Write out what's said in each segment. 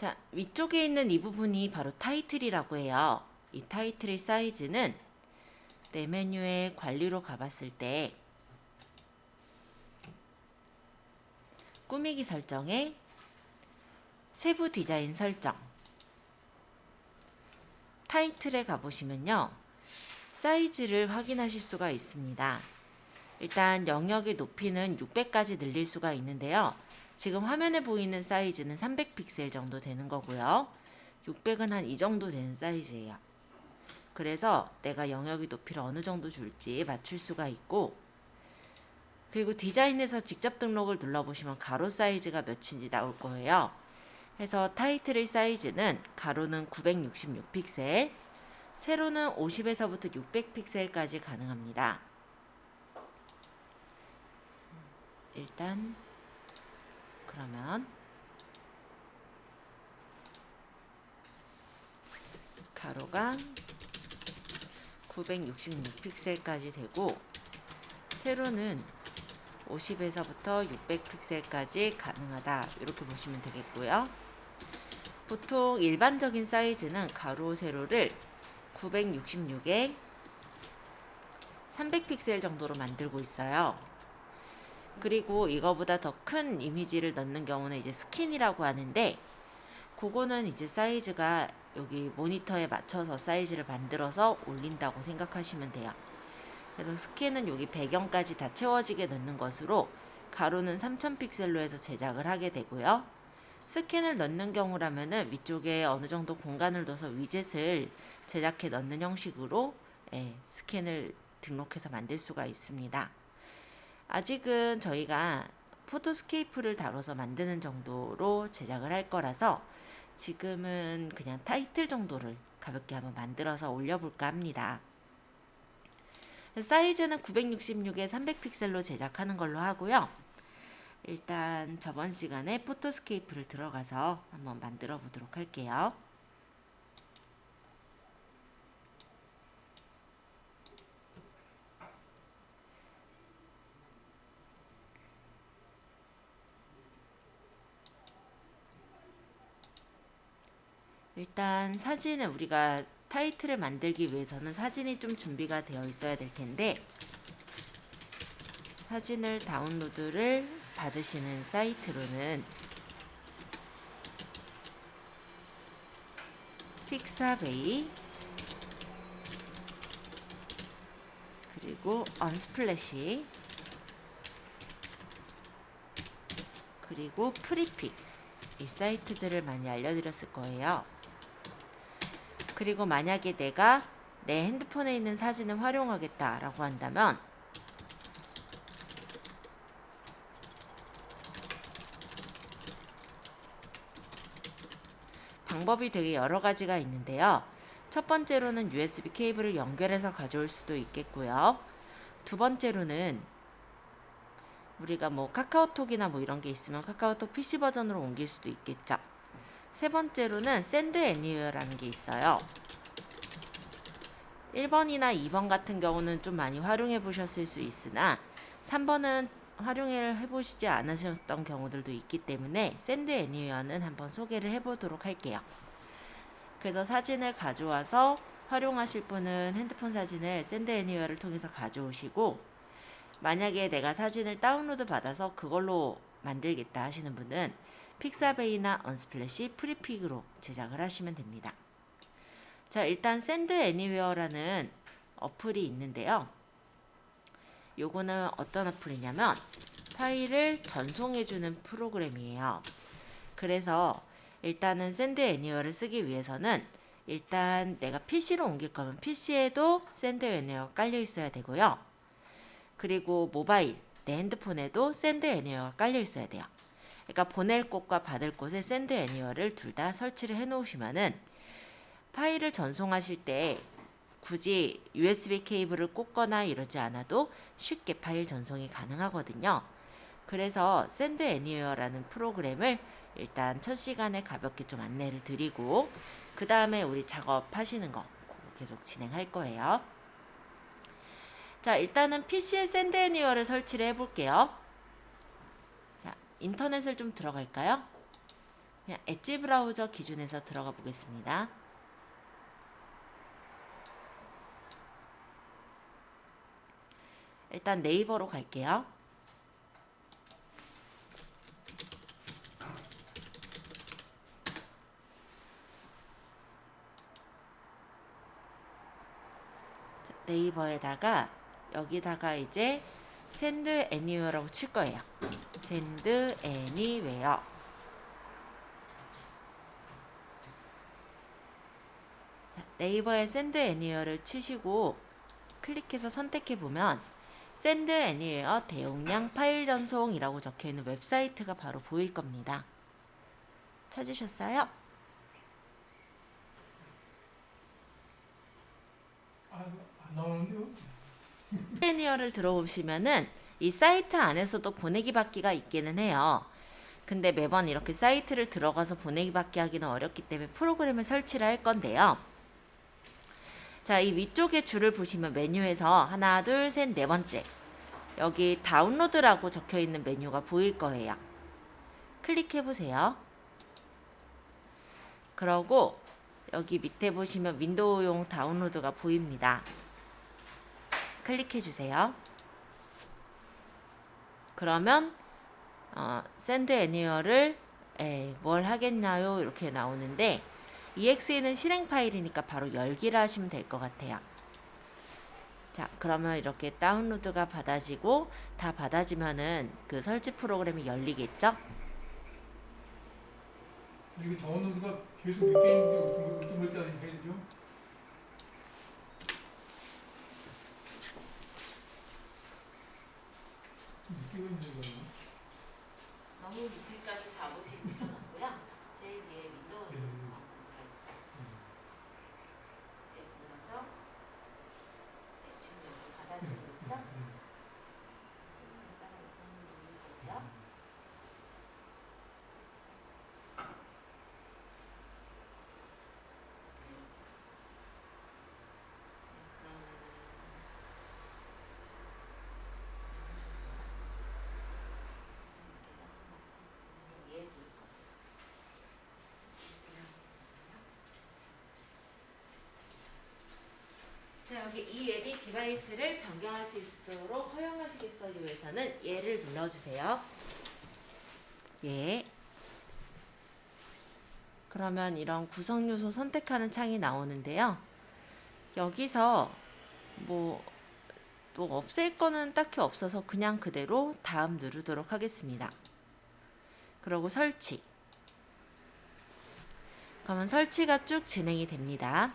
자, 위쪽에 있는 이 부분이 바로 타이틀이라고 해요. 이 타이틀의 사이즈는 내 메뉴에 관리로 가봤을 때 꾸미기 설정에 세부 디자인 설정 타이틀에 가보시면요. 사이즈를 확인하실 수가 있습니다. 일단 영역의 높이는 600까지 늘릴 수가 있는데요. 지금 화면에 보이는 사이즈는 300픽셀 정도 되는 거고요. 600은 한 이 정도 되는 사이즈예요. 그래서 내가 영역의 높이를 어느 정도 줄지 맞출 수가 있고, 그리고 디자인에서 직접 등록을 눌러보시면 가로 사이즈가 몇인지 나올 거예요. 그래서 타이틀의 사이즈는 가로는 966픽셀, 세로는 50에서부터 600픽셀까지 가능합니다. 일단 그러면 가로가 966픽셀까지 되고 세로는 50에서부터 600픽셀까지 가능하다, 이렇게 보시면 되겠고요. 보통 일반적인 사이즈는 가로 세로를 966에 300픽셀 정도로 만들고 있어요. 그리고 이거보다 더 큰 이미지를 넣는 경우는 이제 스킨이라고 하는데, 그거는 이제 사이즈가 여기 모니터에 맞춰서 사이즈를 만들어서 올린다고 생각하시면 돼요. 그래서 스킨은 여기 배경까지 다 채워지게 넣는 것으로 가로는 3000픽셀로 해서 제작을 하게 되고요. 스킨을 넣는 경우라면은 위쪽에 어느 정도 공간을 둬서 위젯을 제작해 넣는 형식으로 스킨을 등록해서 만들 수가 있습니다. 아직은 저희가 포토스케이프를 다뤄서 만드는 정도로 제작을 할 거라서 지금은 그냥 타이틀 정도를 가볍게 한번 만들어서 올려볼까 합니다. 사이즈는 966에 300픽셀로 제작하는 걸로 하고요. 일단 저번 시간에 포토스케이프를 들어가서 한번 만들어 보도록 할게요. 일단 사진을 우리가 타이틀을 만들기 위해서는 사진이 좀 준비가 되어 있어야 될 텐데, 사진을 다운로드를 받으시는 사이트로는 픽사베이 그리고 언스플래시 그리고 프리픽, 이 사이트들을 많이 알려드렸을 거예요. 그리고 만약에 내가 내 핸드폰에 있는 사진을 활용하겠다 라고 한다면 방법이 되게 여러 가지가 있는데요. 첫 번째로는 USB 케이블을 연결해서 가져올 수도 있겠고요. 두 번째로는 우리가 뭐 카카오톡이나 뭐 이런 게 있으면 카카오톡 PC 버전으로 옮길 수도 있겠죠. 세 번째로는 샌드 애니웨어라는 게 있어요. 1번이나 2번 같은 경우는 좀 많이 활용해 보셨을 수 있으나 3번은 활용해 보시지 않으셨던 경우들도 있기 때문에 샌드 애니웨어는 한번 소개를 해 보도록 할게요. 그래서 사진을 가져와서 활용하실 분은 핸드폰 사진을 샌드 애니웨어를 통해서 가져오시고, 만약에 내가 사진을 다운로드 받아서 그걸로 만들겠다 하시는 분은 픽사베이나 언스플래시, 프리픽으로 제작을 하시면 됩니다. 자, 일단 샌드 애니웨어라는 어플이 있는데요. 요거는 어떤 어플이냐면 파일을 전송해주는 프로그램이에요. 그래서 일단은 샌드 애니웨어를 쓰기 위해서는 일단 내가 PC로 옮길 거면 PC에도 샌드 애니웨어가 깔려 있어야 되고요. 그리고 모바일, 내 핸드폰에도 샌드 애니웨어가 깔려 있어야 돼요. 그러니까 보낼 곳과 받을 곳에 샌드 애니웨어를 둘 다 설치를 해 놓으시면은 파일을 전송하실 때 굳이 USB 케이블을 꽂거나 이러지 않아도 쉽게 파일 전송이 가능하거든요. 그래서 샌드 애니웨어라는 프로그램을 일단 첫 시간에 가볍게 좀 안내를 드리고, 그 다음에 우리 작업하시는 거 계속 진행할 거예요. 자, 일단은 PC에 샌드 애니웨어를 설치를 해볼게요. 자, 인터넷을 좀 들어갈까요? 그냥 엣지 브라우저 기준에서 들어가 보겠습니다. 일단 네이버로 갈게요. 네이버에다가 여기다가 이제 send anywhere라고 칠 거예요. send anywhere. 자, 네이버에 send anywhere를 치시고 클릭해서 선택해 보면 send anywhere 대용량 파일 전송이라고 적혀 있는 웹사이트가 바로 보일 겁니다. 찾으셨어요? 안 나오는데요? 애니어를 들어오시면은 이 사이트 안에서도 보내기 받기가 있기는 해요. 근데 매번 이렇게 사이트를 들어가서 보내기 받기 하기는 어렵기 때문에 프로그램을 설치를 할 건데요. 자, 이 위쪽에 줄을 보시면 메뉴에서 하나, 둘, 셋, 네 번째 여기 다운로드라고 적혀 있는 메뉴가 보일 거예요. 클릭해 보세요. 그러고 여기 밑에 보시면 윈도우용 다운로드가 보입니다. 클릭해 주세요. 그러면 send anywhere를 뭘 하겠나요? 이렇게 나오는데 exe는 실행 파일이니까 바로 열기를 하시면 될 것 같아요. 자, 그러면 이렇게 다운로드가 받아지고 다 받아지면은 그 설치 프로그램이 열리겠죠? 이게 다운로드가 계속 늦게 있는데 어떤 것 때문에 해야 되죠? 늦게 있는 거예요. 너무 밑에까지 가보실 필요는 없고요. 제일 위에 윈도우 예. 가 있어요. 네, 눌러서 지금 여기 받아지고 있죠? 좀 이따가 누를 거고요. 자, 여기 이 앱이 디바이스를 변경할 수 있도록 허용하시겠어요에서는 예를 눌러주세요. 예. 그러면 이런 구성 요소 선택하는 창이 나오는데요. 여기서 뭐 또 없앨 거는 딱히 없어서 그냥 그대로 다음 누르도록 하겠습니다. 그리고 설치. 그러면 설치가 쭉 진행이 됩니다.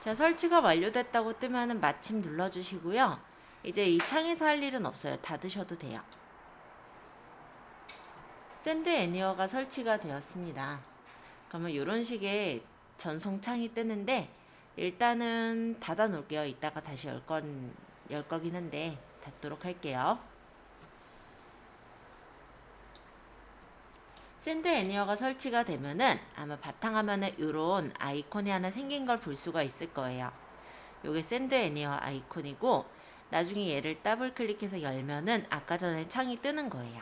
자, 설치가 완료됐다고 뜨면은 마침 눌러주시고요. 이제 이 창에서 할 일은 없어요. 닫으셔도 돼요. send anywhere가 설치가 되었습니다. 그러면 이런 식의 전송 창이 뜨는데 일단은 닫아 놓을게요. 이따가 다시 열 거긴 한데 닫도록 할게요. send anywhere가 설치가 되면은 아마 바탕화면에 이런 아이콘이 하나 생긴 걸 볼 수가 있을 거예요. 요게 send anywhere 아이콘이고 나중에 얘를 더블 클릭해서 열면은 아까 전에 창이 뜨는 거예요.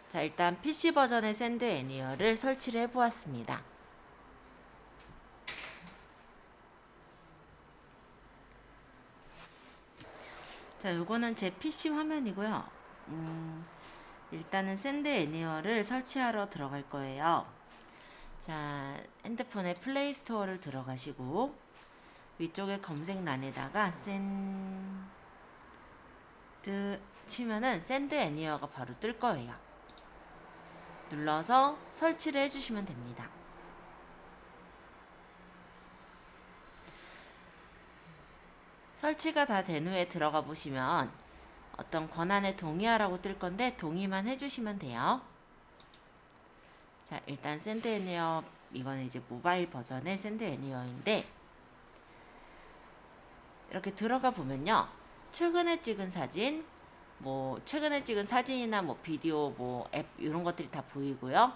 자, 일단 PC 버전의 send anywhere를 설치를 해보았습니다. 자, 요거는 제 PC 화면이고요. 일단은 send anywhere를 설치하러 들어갈 거예요. 자, 핸드폰의 플레이 스토어를 들어가시고 위쪽에 검색란에다가 send 치면은 send anywhere가 바로 뜰 거예요. 눌러서 설치를 해주시면 됩니다. 설치가 다 된 후에 들어가 보시면 어떤 권한에 동의하라고 뜰 건데 동의만 해주시면 돼요. 자, 일단 send anywhere 이거는 이제 모바일 버전의 send anywhere인데 이렇게 들어가 보면요. 최근에 찍은 사진, 뭐 최근에 찍은 사진이나 뭐 비디오, 뭐 앱 이런 것들이 다 보이고요.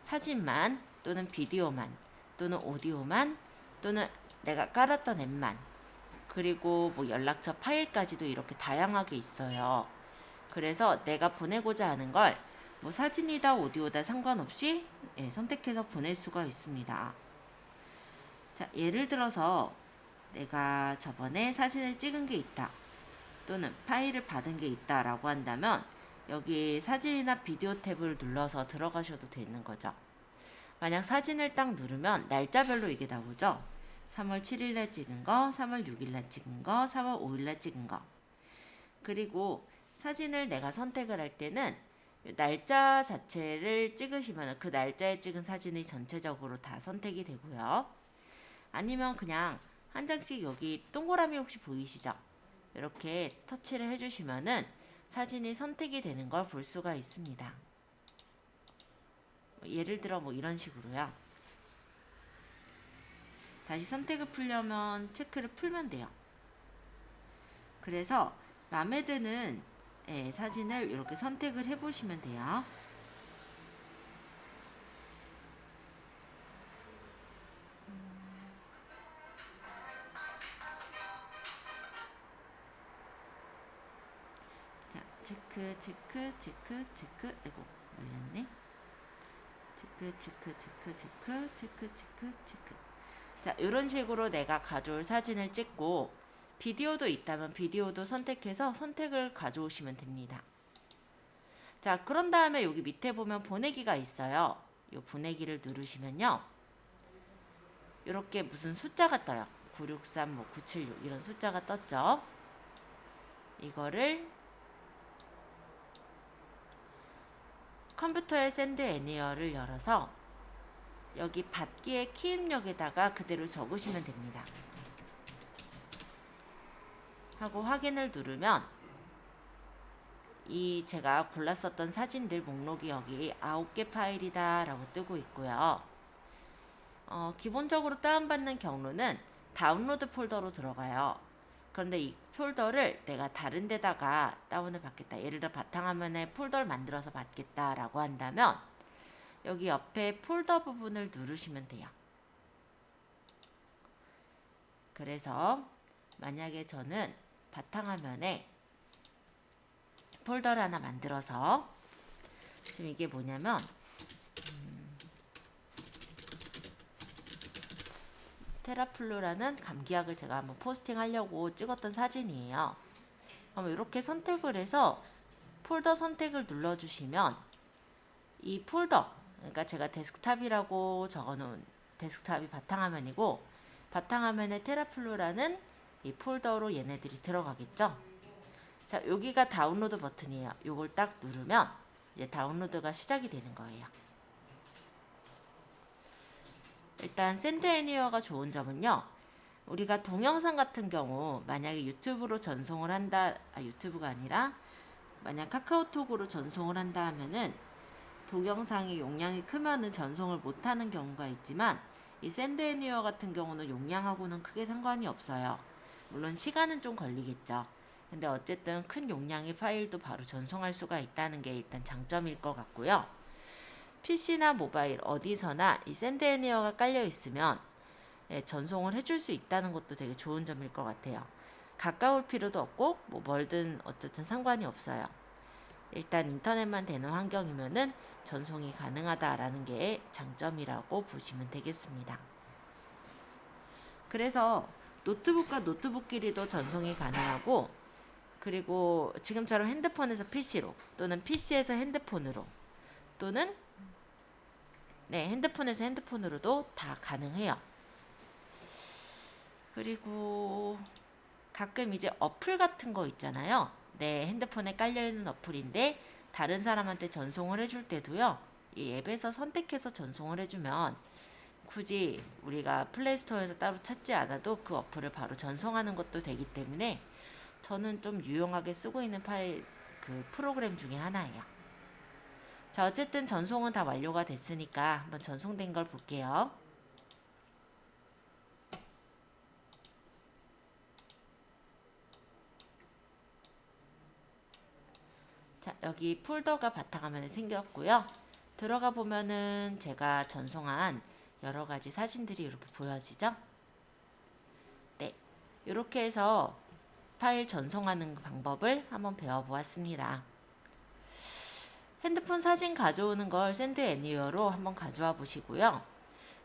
사진만 또는 비디오만 또는 오디오만 또는 내가 깔았던 앱만, 그리고 뭐 연락처 파일까지도 이렇게 다양하게 있어요. 그래서 내가 보내고자 하는 걸 뭐 사진이다 오디오다 상관없이 선택해서 보낼 수가 있습니다. 자, 예를 들어서 내가 저번에 사진을 찍은 게 있다 또는 파일을 받은 게 있다 라고 한다면 여기 사진이나 비디오 탭을 눌러서 들어가셔도 되는 거죠. 만약 사진을 딱 누르면 날짜별로 이게 나오죠. 3월 7일날 찍은 거, 3월 6일날 찍은 거, 3월 5일날 찍은 거. 그리고 사진을 내가 선택을 할 때는 날짜 자체를 찍으시면 그 날짜에 찍은 사진이 전체적으로 다 선택이 되고요. 아니면 그냥 한 장씩 여기 동그라미 혹시 보이시죠? 이렇게 터치를 해주시면은 사진이 선택이 되는 걸 볼 수가 있습니다. 예를 들어 뭐 이런 식으로요. 다시 선택을 풀려면 체크를 풀면 돼요. 그래서 마음에 드는 사진을 이렇게 선택을 해보시면 돼요. 자, 체크, 체크, 체크, 체크. 아이고, 말렸네. 체크, 체크, 체크, 체크, 체크, 체크, 체크. 자, 이런 식으로 내가 가져올 사진을 찍고 비디오도 있다면 비디오도 선택해서 선택을 가져오시면 됩니다. 자, 그런 다음에 여기 밑에 보면 보내기가 있어요. 이 보내기를 누르시면요. 이렇게 무슨 숫자가 떠요. 963, 뭐 976 이런 숫자가 떴죠. 이거를 컴퓨터의 샌드 애니어를 열어서 여기 받기의 키 입력에다가 그대로 적으시면 됩니다. 하고 확인을 누르면 이 제가 골랐었던 사진들 목록이 여기 9개 파일이다 라고 뜨고 있고요. 기본적으로 다운받는 경로는 다운로드 폴더로 들어가요. 그런데 이 폴더를 내가 다른 데다가 다운을 받겠다. 예를 들어 바탕화면에 폴더를 만들어서 받겠다 라고 한다면 여기 옆에 폴더 부분을 누르시면 돼요. 그래서 만약에 저는 바탕화면에 폴더를 하나 만들어서 지금 이게 뭐냐면 테라플루라는 감기약을 제가 한번 포스팅 하려고 찍었던 사진이에요. 그럼 이렇게 선택을 해서 폴더 선택을 눌러주시면 이 폴더, 그러니까 제가 데스크탑이라고 적어놓은 데스크탑이 바탕화면이고 바탕화면에 테라플루라는 이 폴더로 얘네들이 들어가겠죠. 자, 여기가 다운로드 버튼이에요. 요걸 딱 누르면 이제 다운로드가 시작이 되는 거예요. 일단 샌드 애니어가 좋은 점은요. 우리가 동영상 같은 경우 만약에 유튜브로 전송을 한다, 유튜브가 아니라 만약 카카오톡으로 전송을 한다 하면은 동영상이 용량이 크면은 전송을 못하는 경우가 있지만 이 샌드 애니어 같은 경우는 용량하고는 크게 상관이 없어요. 물론 시간은 좀 걸리겠죠. 근데 어쨌든 큰 용량의 파일도 바로 전송할 수가 있다는 게 일단 장점일 것 같고요. PC나 모바일 어디서나 이 샌드 애니어가 깔려 있으면 전송을 해줄 수 있다는 것도 되게 좋은 점일 것 같아요. 가까울 필요도 없고 뭐 멀든 어쨌든 상관이 없어요. 일단 인터넷만 되는 환경이면은 전송이 가능하다라는 게 장점이라고 보시면 되겠습니다. 그래서 노트북과 노트북끼리도 전송이 가능하고, 그리고 지금처럼 핸드폰에서 PC로 또는 PC에서 핸드폰으로 또는 핸드폰에서 핸드폰으로도 다 가능해요. 그리고 가끔 이제 어플 같은 거 있잖아요. 내 핸드폰에 깔려있는 어플인데 다른 사람한테 전송을 해줄 때도요. 이 앱에서 선택해서 전송을 해주면 굳이 우리가 플레이스토어에서 따로 찾지 않아도 그 어플을 바로 전송하는 것도 되기 때문에 저는 좀 유용하게 쓰고 있는 파일 그 프로그램 중에 하나예요. 자, 어쨌든 전송은 다 완료가 됐으니까 한번 전송된 걸 볼게요. 자, 여기 폴더가 바탕화면에 생겼고요. 들어가 보면은 제가 전송한 여러 가지 사진들이 이렇게 보여지죠? 네, 이렇게 해서 파일 전송하는 방법을 한번 배워보았습니다. 핸드폰 사진 가져오는 걸 샌드 애니웨어로 한번 가져와 보시고요.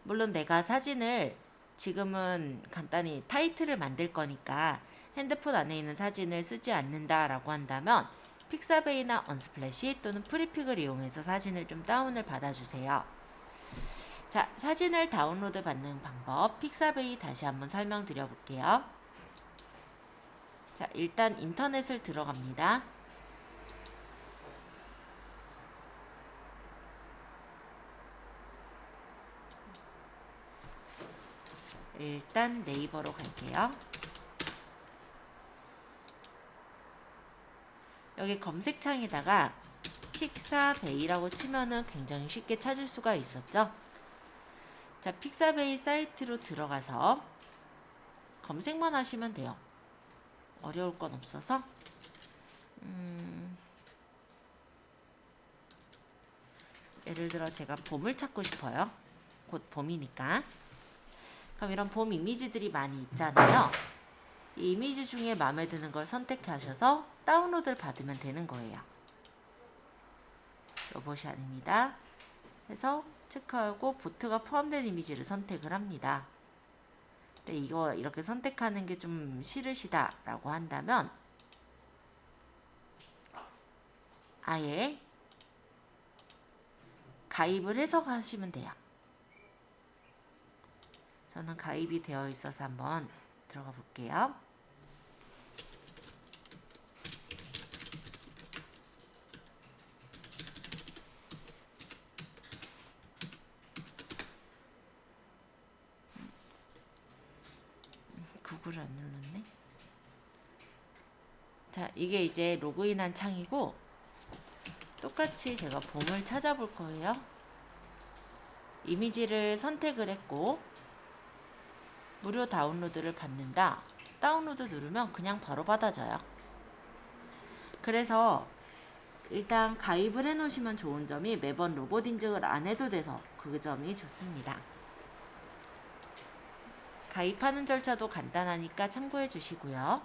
물론 내가 사진을 지금은 간단히 타이틀을 만들 거니까 핸드폰 안에 있는 사진을 쓰지 않는다 라고 한다면 픽사베이나 언스플래시 또는 프리픽을 이용해서 사진을 좀 다운을 받아주세요. 자, 사진을 다운로드 받는 방법 픽사베이 다시 한번 설명드려 볼게요. 자, 일단 인터넷을 들어갑니다. 일단 네이버로 갈게요. 여기 검색창에다가 픽사베이라고 치면은 굉장히 쉽게 찾을 수가 있었죠. 자, 픽사베이 사이트로 들어가서 검색만 하시면 돼요. 어려울 건 없어서. 예를 들어 제가 봄을 찾고 싶어요. 곧 봄이니까. 그럼 이런 봄 이미지들이 많이 있잖아요. 이 이미지 중에 마음에 드는 걸 선택하셔서 다운로드를 받으면 되는 거예요. 로봇이 아닙니다. 해서 체크하고 보트가 포함된 이미지를 선택을 합니다. 근데 이거 이렇게 선택하는 게 좀 싫으시다 라고 한다면 아예 가입을 해서 하시면 돼요. 저는 가입이 되어 있어서 한번 들어가 볼게요. 구글을 안 눌렀네. 자, 이게 이제 로그인한 창이고 똑같이 제가 봄을 찾아볼 거예요. 이미지를 선택을 했고 무료 다운로드를 받는다. 다운로드 누르면 그냥 바로 받아져요. 그래서 일단 가입을 해 놓으시면 좋은 점이 매번 로봇 인증을 안 해도 돼서 그 점이 좋습니다. 가입하는 절차도 간단하니까 참고해 주시고요.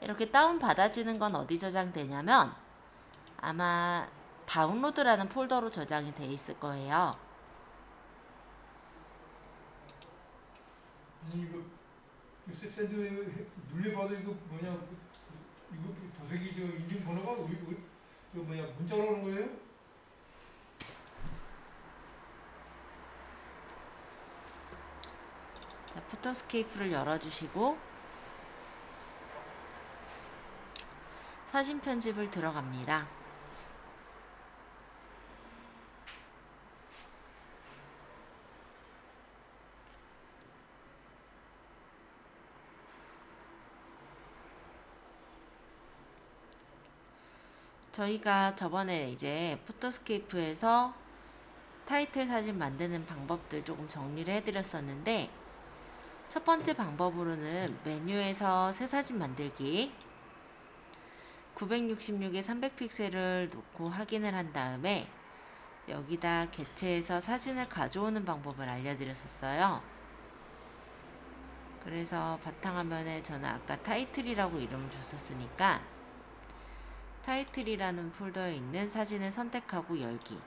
이렇게 다운 받아지는 건 어디 저장되냐면 아마 다운로드라는 폴더로 저장이 돼 있을 거예요. 아니 이거 샌드 눌려봐도 이거 뭐냐 이거 도색이 저 인증 번호가 이거 뭐냐 문자로 오는 거예요? 자, 포토스케이프를 열어주시고 사진 편집을 들어갑니다. 저희가 저번에 이제 포토스케이프에서 타이틀 사진 만드는 방법들 조금 정리를 해드렸었는데 첫 번째 방법으로는 메뉴에서 새 사진 만들기 966에 300픽셀을 놓고 확인을 한 다음에 여기다 개체에서 사진을 가져오는 방법을 알려드렸었어요. 그래서 바탕화면에 저는 아까 타이틀이라고 이름을 줬었으니까 타이틀이라는 폴더에 있는 사진을 선택하고 열기.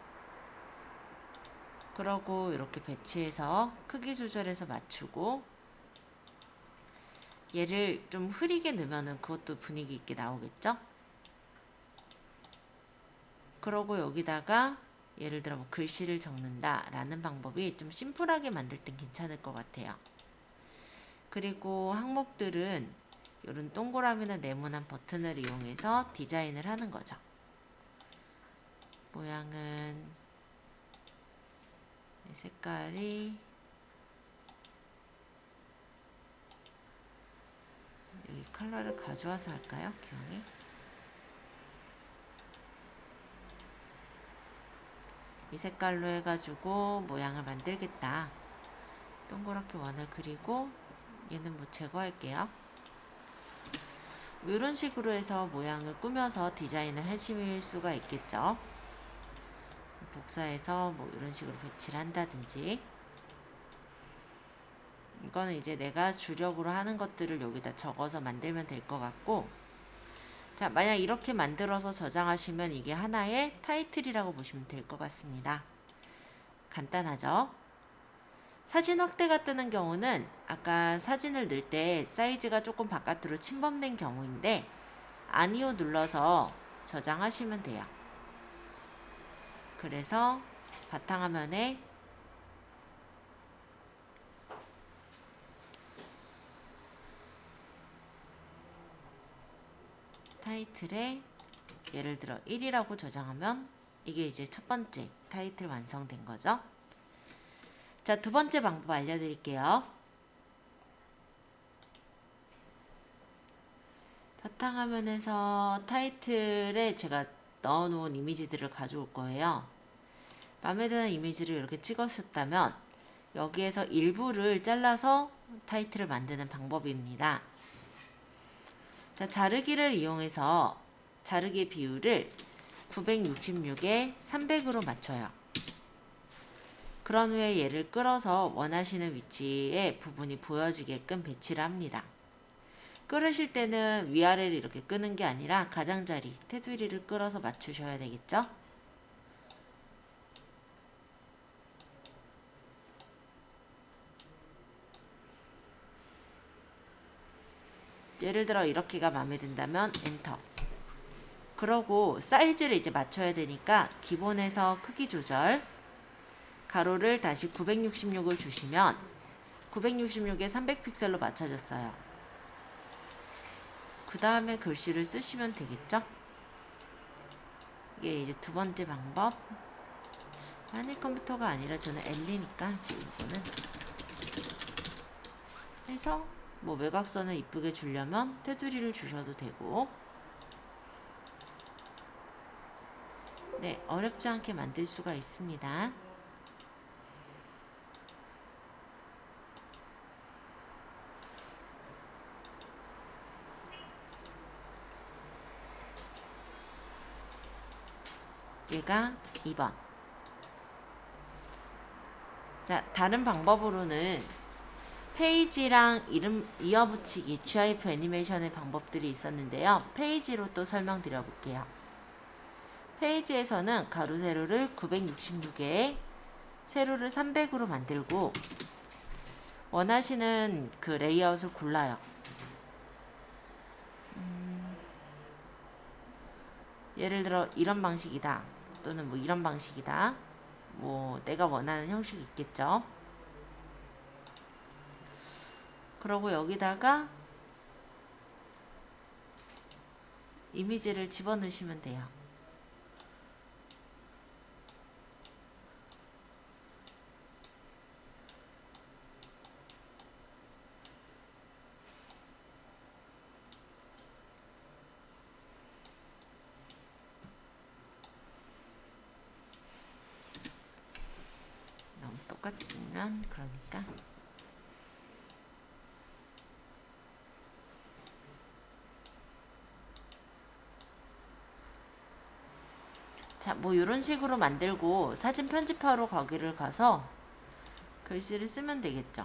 그러고 이렇게 배치해서 크기 조절해서 맞추고 얘를 좀 흐리게 넣으면은 그것도 분위기 있게 나오겠죠? 그러고 여기다가 예를 들어 뭐 글씨를 적는다 라는 방법이 좀 심플하게 만들 땐 괜찮을 것 같아요. 그리고 항목들은 이런 동그라미나 네모난 버튼을 이용해서 디자인을 하는 거죠. 모양은 색깔이 여기 컬러를 가져와서 할까요? 기왕에 이 색깔로 해가지고 모양을 만들겠다. 동그랗게 원을 그리고 얘는 뭐 제거할게요. 이런 식으로 해서 모양을 꾸며서 디자인을 하실 수가 있겠죠. 복사해서 뭐 이런 식으로 배치를 한다든지. 이거는 이제 내가 주력으로 하는 것들을 여기다 적어서 만들면 될 것 같고, 자, 만약 이렇게 만들어서 저장하시면 이게 하나의 타이틀이라고 보시면 될 것 같습니다. 간단하죠? 사진 확대가 뜨는 경우는 아까 사진을 넣을 때 사이즈가 조금 바깥으로 침범된 경우인데, 아니요 눌러서 저장하시면 돼요. 그래서 바탕화면에 타이틀에 예를 들어 1이라고 저장하면 이게 이제 첫 번째 타이틀 완성된 거죠. 자, 두 번째 방법 알려드릴게요. 바탕화면에서 타이틀에 제가 넣어놓은 이미지들을 가져올 거예요. 마음에 드는 이미지를 이렇게 찍었었다면 여기에서 일부를 잘라서 타이틀을 만드는 방법입니다. 자, 자르기를 이용해서 자르기 비율을 966에 300으로 맞춰요. 그런 후에 얘를 끌어서 원하시는 위치에 부분이 보여지게끔 배치를 합니다. 끌으실 때는 위아래를 이렇게 끄는 게 아니라 가장자리, 테두리를 끌어서 맞추셔야 되겠죠? 예를 들어 이렇게가 마음에 든다면 엔터. 그러고 사이즈를 이제 맞춰야 되니까 기본에서 크기 조절, 가로를 다시 966을 주시면 966에 300픽셀로 맞춰졌어요. 그 다음에 글씨를 쓰시면 되겠죠? 이게 이제 두 번째 방법. 한일 컴퓨터가 아니라 저는 엘리니까 지금 이거는 해서 뭐 외곽선을 이쁘게 주려면 테두리를 주셔도 되고, 네, 어렵지 않게 만들 수가 있습니다. 얘가 2번. 자, 다른 방법으로는 페이지랑 이름 이어붙이기, GIF 애니메이션의 방법들이 있었는데요. 페이지로 또 설명드려 볼게요. 페이지에서는 가로 세로를 966에 세로를 300으로 만들고 원하시는 그 레이아웃을 골라요. 예를 들어 이런 방식이다, 또는 뭐 이런 방식이다, 뭐 내가 원하는 형식이 있겠죠. 그러고 여기다가 이미지를 집어넣으시면 돼요. 너무 똑같으면 그러니까 자, 뭐 이런 식으로 만들고 사진 편집하러 거기를 가서 글씨를 쓰면 되겠죠.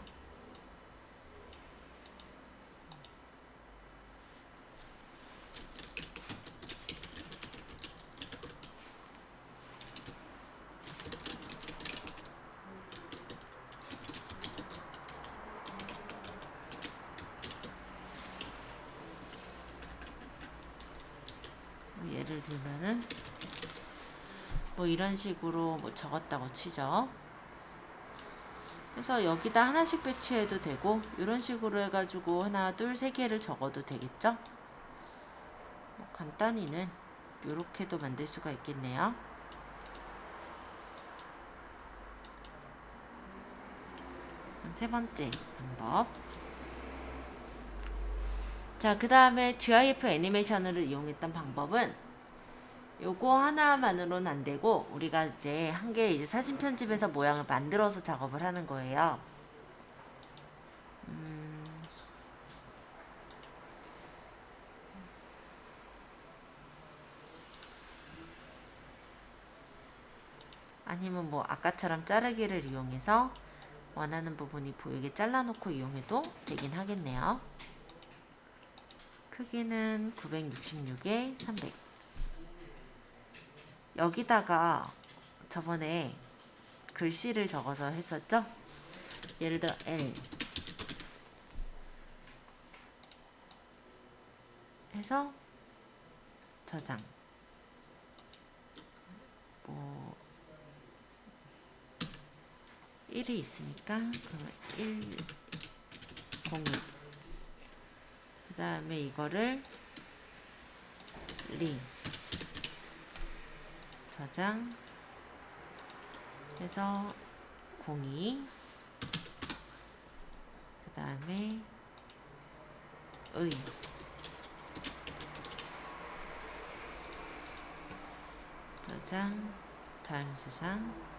예를 들면은 뭐 이런 식으로 뭐 적었다고 치죠. 그래서 여기다 하나씩 배치해도 되고 이런 식으로 해가지고 하나, 둘, 세 개를 적어도 되겠죠. 뭐 간단히는 이렇게도 만들 수가 있겠네요. 세 번째 방법. 자, 그 다음에 GIF 애니메이션을 이용했던 방법은 요거 하나만으로는 안 되고 우리가 이제 한 개 이제 사진 편집해서 모양을 만들어서 작업을 하는 거예요. 아니면 뭐 아까처럼 자르기를 이용해서 원하는 부분이 보이게 잘라놓고 이용해도 되긴 하겠네요. 크기는 966에 300. 여기다가 저번에 글씨를 적어서 했었죠? 예를 들어 L 해서 저장. 뭐 1이 있으니까 그러면 1, 01. 그 다음에 이거를 링 저장 해서 02. 그 다음에 의 저장 다음 저장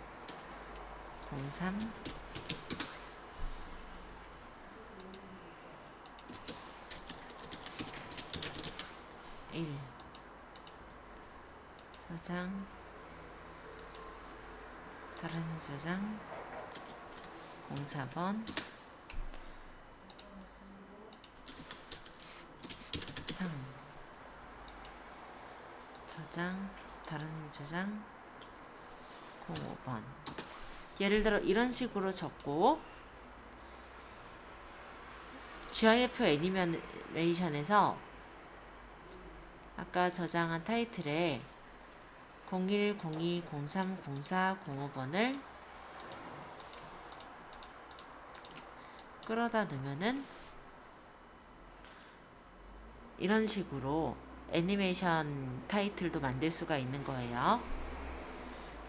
03 1 저장 다른 저장 04번 3 저장 다른 저장 05번. 예를 들어 이런 식으로 적고 GIF 애니메이션에서 아까 저장한 타이틀에 01, 02, 03, 04, 05번을 끌어다 넣으면은 이런 식으로 애니메이션 타이틀도 만들 수가 있는 거예요.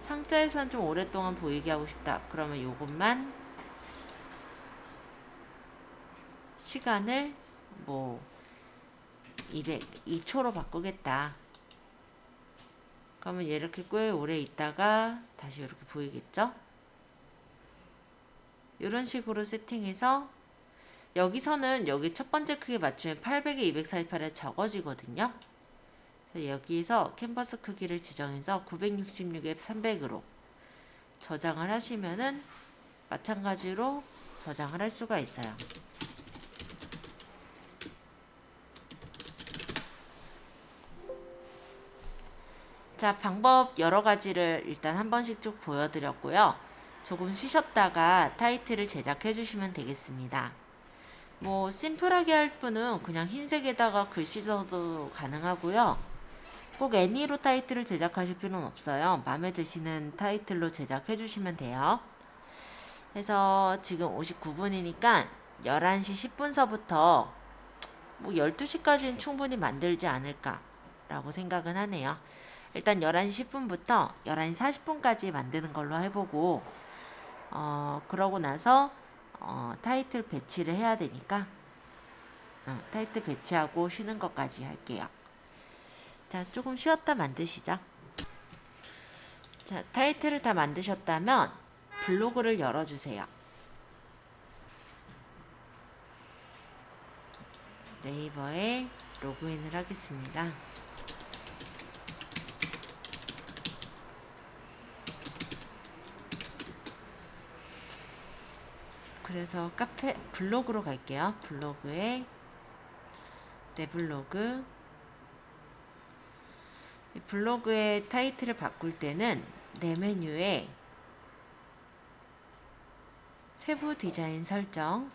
상자에선 좀 오랫동안 보이게 하고 싶다. 그러면 요것만 시간을 뭐 202초로 바꾸겠다. 그러면 이렇게 꽤 오래 있다가 다시 이렇게 보이겠죠? 이런 식으로 세팅해서 여기서는 여기 첫 번째 크기 맞추면 800에 248에 적어지거든요. 그래서 여기에서 캔버스 크기를 지정해서 966에 300으로 저장을 하시면은 마찬가지로 저장을 할 수가 있어요. 자, 방법 여러 가지를 일단 한 번씩 쭉 보여드렸고요. 조금 쉬셨다가 타이틀을 제작해 주시면 되겠습니다. 뭐 심플하게 할 분은 그냥 흰색에다가 글씨 써도 가능하고요. 꼭 애니로 타이틀을 제작하실 필요는 없어요. 마음에 드시는 타이틀로 제작해 주시면 돼요. 그래서 지금 59분이니까 11시 10분서부터 뭐 12시까지는 충분히 만들지 않을까 라고 생각은 하네요. 일단 11시 10분부터 11시 40분까지 만드는 걸로 해보고 그러고 나서 타이틀 배치를 해야 되니까 타이틀 배치하고 쉬는 것까지 할게요. 자, 조금 쉬었다 만드시죠. 자, 타이틀을 다 만드셨다면 블로그를 열어주세요. 네이버에 로그인을 하겠습니다. 그래서 카페 블로그로 갈게요. 블로그에 내 블로그. 이 블로그의 타이틀을 바꿀 때는 내 메뉴에 세부 디자인 설정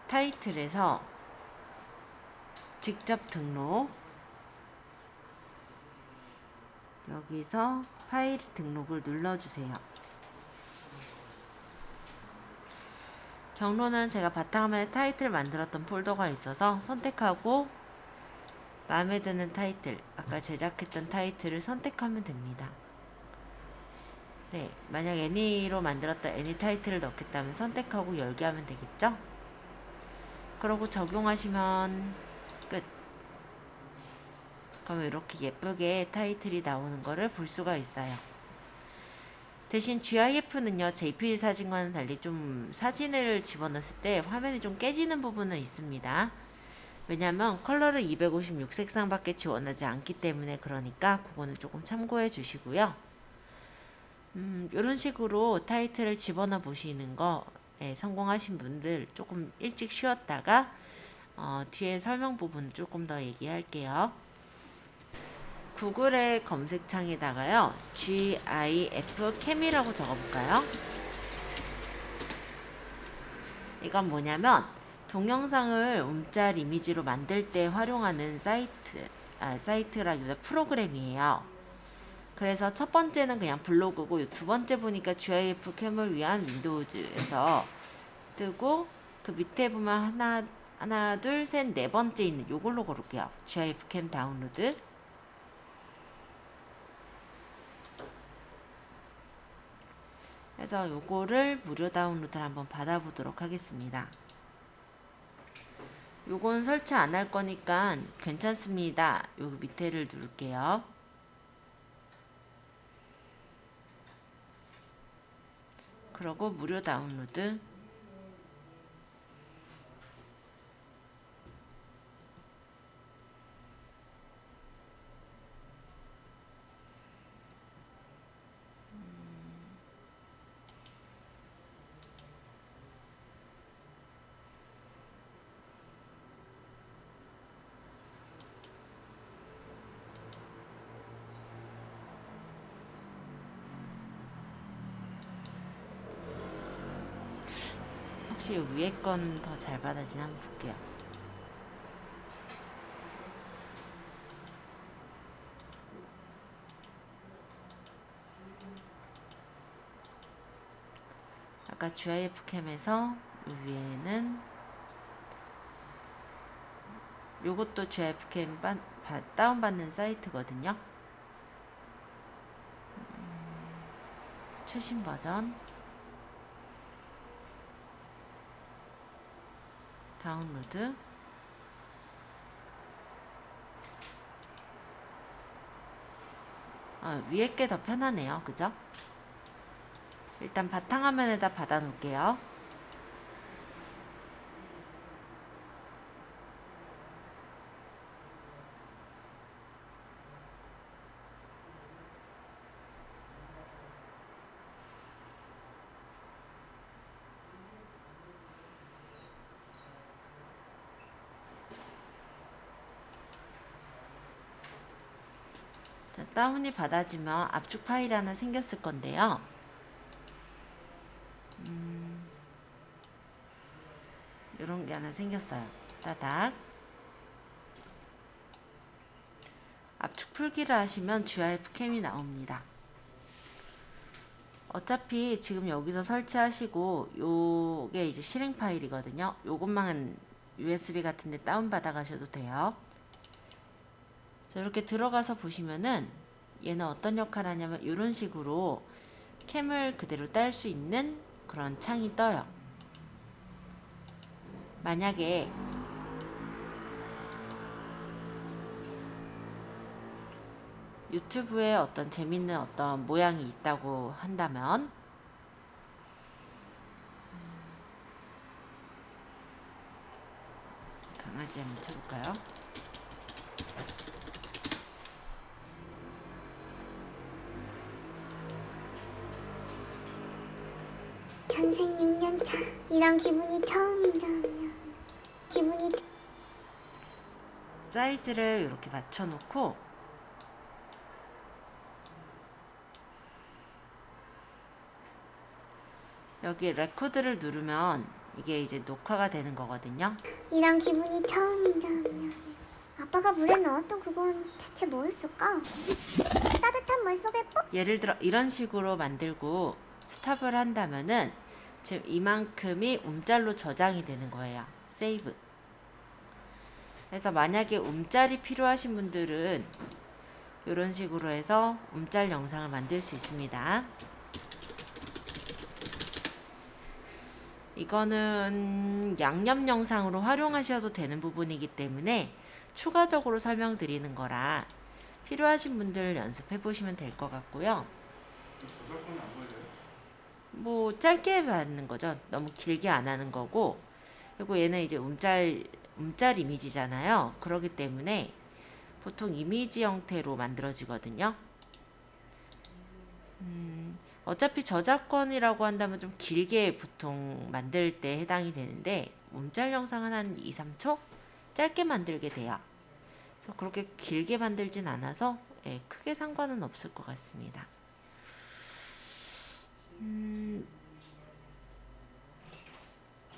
타이틀에서 직접 등록 여기서 파일 등록을 눌러주세요. 경로는 제가 바탕화면에 타이틀 만들었던 폴더가 있어서 선택하고 마음에 드는 타이틀, 아까 제작했던 타이틀을 선택하면 됩니다. 네, 만약 애니로 만들었던 애니 타이틀을 넣겠다면 선택하고 열게 하면 되겠죠? 그러고 적용하시면 끝. 그러면 이렇게 예쁘게 타이틀이 나오는 거를 볼 수가 있어요. 대신 GIF는요, JPG 사진과는 달리 좀 사진을 집어넣었을 때 화면이 좀 깨지는 부분은 있습니다. 왜냐면 컬러를 256 색상밖에 지원하지 않기 때문에, 그러니까 그거는 조금 참고해 주시고요. 이런 식으로 타이틀을 집어넣어 보시는 거에 성공하신 분들 조금 일찍 쉬었다가 뒤에 설명 부분 조금 더 얘기할게요. 구글의 검색창에다가요, GIF 캠이라고 적어볼까요? 이건 뭐냐면 동영상을 움짤 이미지로 만들 때 활용하는 사이트라기보다 프로그램이에요. 그래서 첫 번째는 그냥 블로그고, 두 번째 보니까 GIF 캠을 위한 윈도우즈에서 뜨고, 그 밑에 보면 하나, 둘, 셋, 네 번째 있는 요걸로 고를게요. GIF 캠 다운로드. 그래서 요거를 무료 다운로드를 한번 받아보도록 하겠습니다. 요건 설치 안 할 거니까 괜찮습니다. 여기 밑에를 누를게요. 그러고 무료 다운로드. 혹시 위에 건 더 잘 받아지나 한번 볼게요. 아까 GIF 캠에서 위에는 요것도 GIF 캠 다운받는 사이트거든요. 최신 버전 다운로드. 위에 게 더 편하네요. 그죠? 일단 바탕화면에다 받아 놓을게요. 자, 다운이 받아지면 압축 파일이 하나 생겼을 건데요. 이런 게 하나 생겼어요. 따닥. 압축 풀기를 하시면 GIF 캠이 나옵니다. 어차피 지금 여기서 설치하시고 요게 이제 실행 파일이거든요. 요것만 USB 같은데 다운받아 가셔도 돼요. 자, 이렇게 들어가서 보시면은 얘는 어떤 역할을 하냐면 이런 식으로 캠을 그대로 딸 수 있는 그런 창이 떠요. 만약에 유튜브에 어떤 재밌는 어떤 모양이 있다고 한다면 강아지 한번 쳐볼까요? 전생 6년차 이런 기분이 처음이다. 기분이 사이즈를 이렇게 맞춰놓고 여기 레코드를 누르면 이게 이제 녹화가 되는 거거든요. 이런 기분이 처음이다. 아빠가 물에 넣었던 그건 대체 뭐였을까? 따뜻한 물 속에 ปุ๊ 예를 들어 이런 식으로 만들고 스탑을 한다면은 지금 이만큼이 움짤로 저장이 되는 거예요. 세이브. 그래서 만약에 움짤이 필요하신 분들은 이런 식으로 해서 움짤 영상을 만들 수 있습니다. 이거는 양념 영상으로 활용하셔도 되는 부분이기 때문에 추가적으로 설명드리는 거라 필요하신 분들 연습해 보시면 될 것 같고요. 저작권이 안 걸려요? 뭐 짧게 받는 거죠. 너무 길게 안 하는 거고. 그리고 얘는 이제 움짤 이미지잖아요. 그렇기 때문에 보통 이미지 형태로 만들어지거든요. 어차피 저작권이라고 한다면 좀 길게 보통 만들 때 해당이 되는데 움짤 영상은 한 2, 3초 짧게 만들게 돼요. 그래서 그렇게 길게 만들진 않아서 예, 크게 상관은 없을 것 같습니다.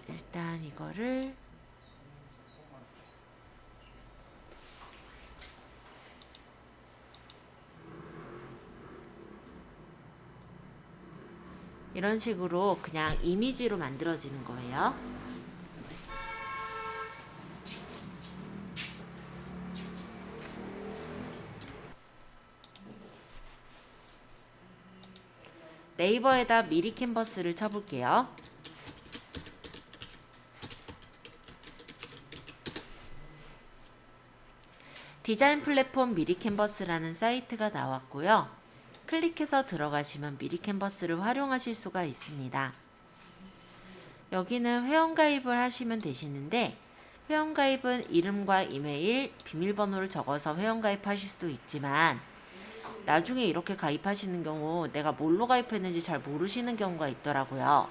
일단 이거를 이런 식으로 그냥 이미지로 만들어지는 거예요. 네이버에다 미리 캔버스를 쳐볼게요. 디자인 플랫폼 미리 캔버스라는 사이트가 나왔고요. 클릭해서 들어가시면 미리 캔버스를 활용하실 수가 있습니다. 여기는 회원가입을 하시면 되시는데 회원가입은 이름과 이메일, 비밀번호를 적어서 회원가입하실 수도 있지만 나중에 이렇게 가입하시는 경우 내가 뭘로 가입했는지 잘 모르시는 경우가 있더라고요.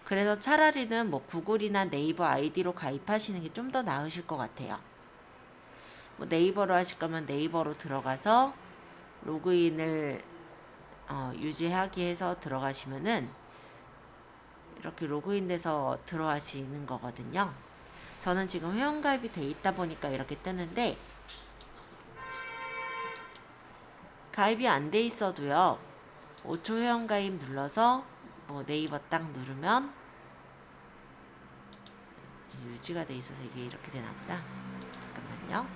그래서 차라리는 뭐 구글이나 네이버 아이디로 가입하시는 게 좀 더 나으실 것 같아요. 뭐 네이버로 하실 거면 네이버로 들어가서 로그인을 유지하기 해서 들어가시면은 이렇게 로그인돼서 들어가시는 거거든요. 저는 지금 회원가입이 돼 있다 보니까 이렇게 뜨는데 가입이 안 돼 있어도요. 5초 회원가입 눌러서 뭐 네이버 딱 누르면 유지가 돼 있어서 이게 이렇게 되나 보다. 잠깐만요.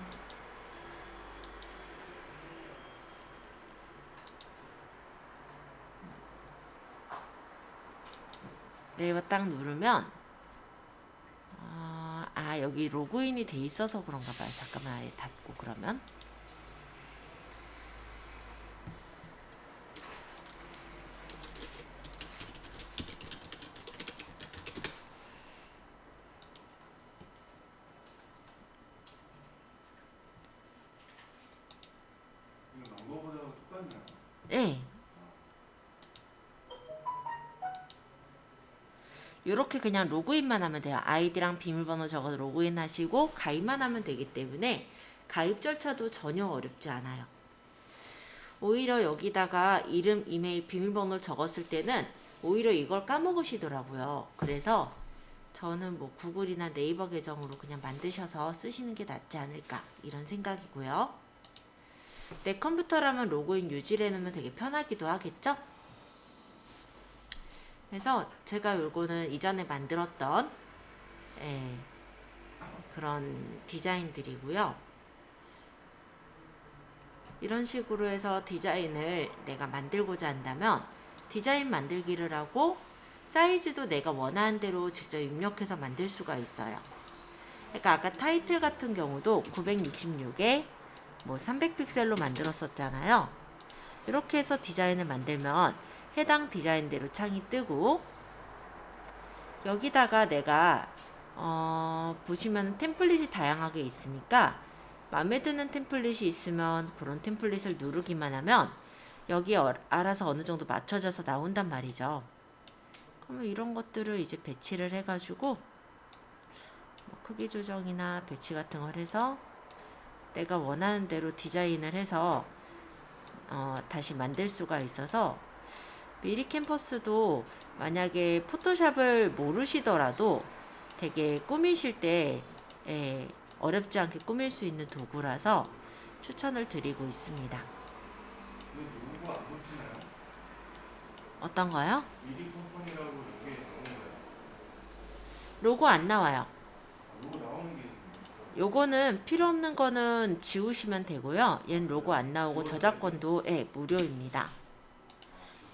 네이버 딱 누르면 여기 로그인이 돼 있어서 그런가 봐요. 잠깐만 아예 닫고 그러면 이거 난 거보다 똑같네요. 네. 이렇게 그냥 로그인만 하면 돼요. 아이디랑 비밀번호 적어서 로그인 하시고 가입만 하면 되기 때문에 가입 절차도 전혀 어렵지 않아요. 오히려 여기다가 이름, 이메일, 비밀번호를 적었을 때는 오히려 이걸 까먹으시더라고요. 그래서 저는 뭐 구글이나 네이버 계정으로 그냥 만드셔서 쓰시는 게 낫지 않을까 이런 생각이고요. 내 컴퓨터라면 로그인 유지를 해놓으면 되게 편하기도 하겠죠? 그래서 제가 요거는 이전에 만들었던 그런 디자인들이고요. 이런 식으로 해서 디자인을 내가 만들고자 한다면 디자인 만들기를 하고 사이즈도 내가 원하는 대로 직접 입력해서 만들 수가 있어요. 그러니까 아까 타이틀 같은 경우도 966에 뭐 300픽셀로 만들었었잖아요. 이렇게 해서 디자인을 만들면 해당 디자인대로 창이 뜨고 여기다가 내가 보시면 템플릿이 다양하게 있으니까 마음에 드는 템플릿이 있으면 그런 템플릿을 누르기만 하면 여기에 알아서 어느 정도 맞춰져서 나온단 말이죠. 그러면 이런 것들을 이제 배치를 해가지고 뭐 크기 조정이나 배치 같은 걸 해서 내가 원하는 대로 디자인을 해서 다시 만들 수가 있어서 미리 캔버스도 만약에 포토샵을 모르시더라도 되게 꾸미실 때 어렵지 않게 꾸밀 수 있는 도구라서 추천을 드리고 있습니다. 이거 로고 안 붙이나요? 어떤 거요? 미리 컴퍼니라고 여기에 나오는 거예요. 로고 안 나와요. 로고 나오는 게 요거는 필요 없는 거는 지우시면 되고요. 얘는 로고 안 나오고 저작권도 무료입니다.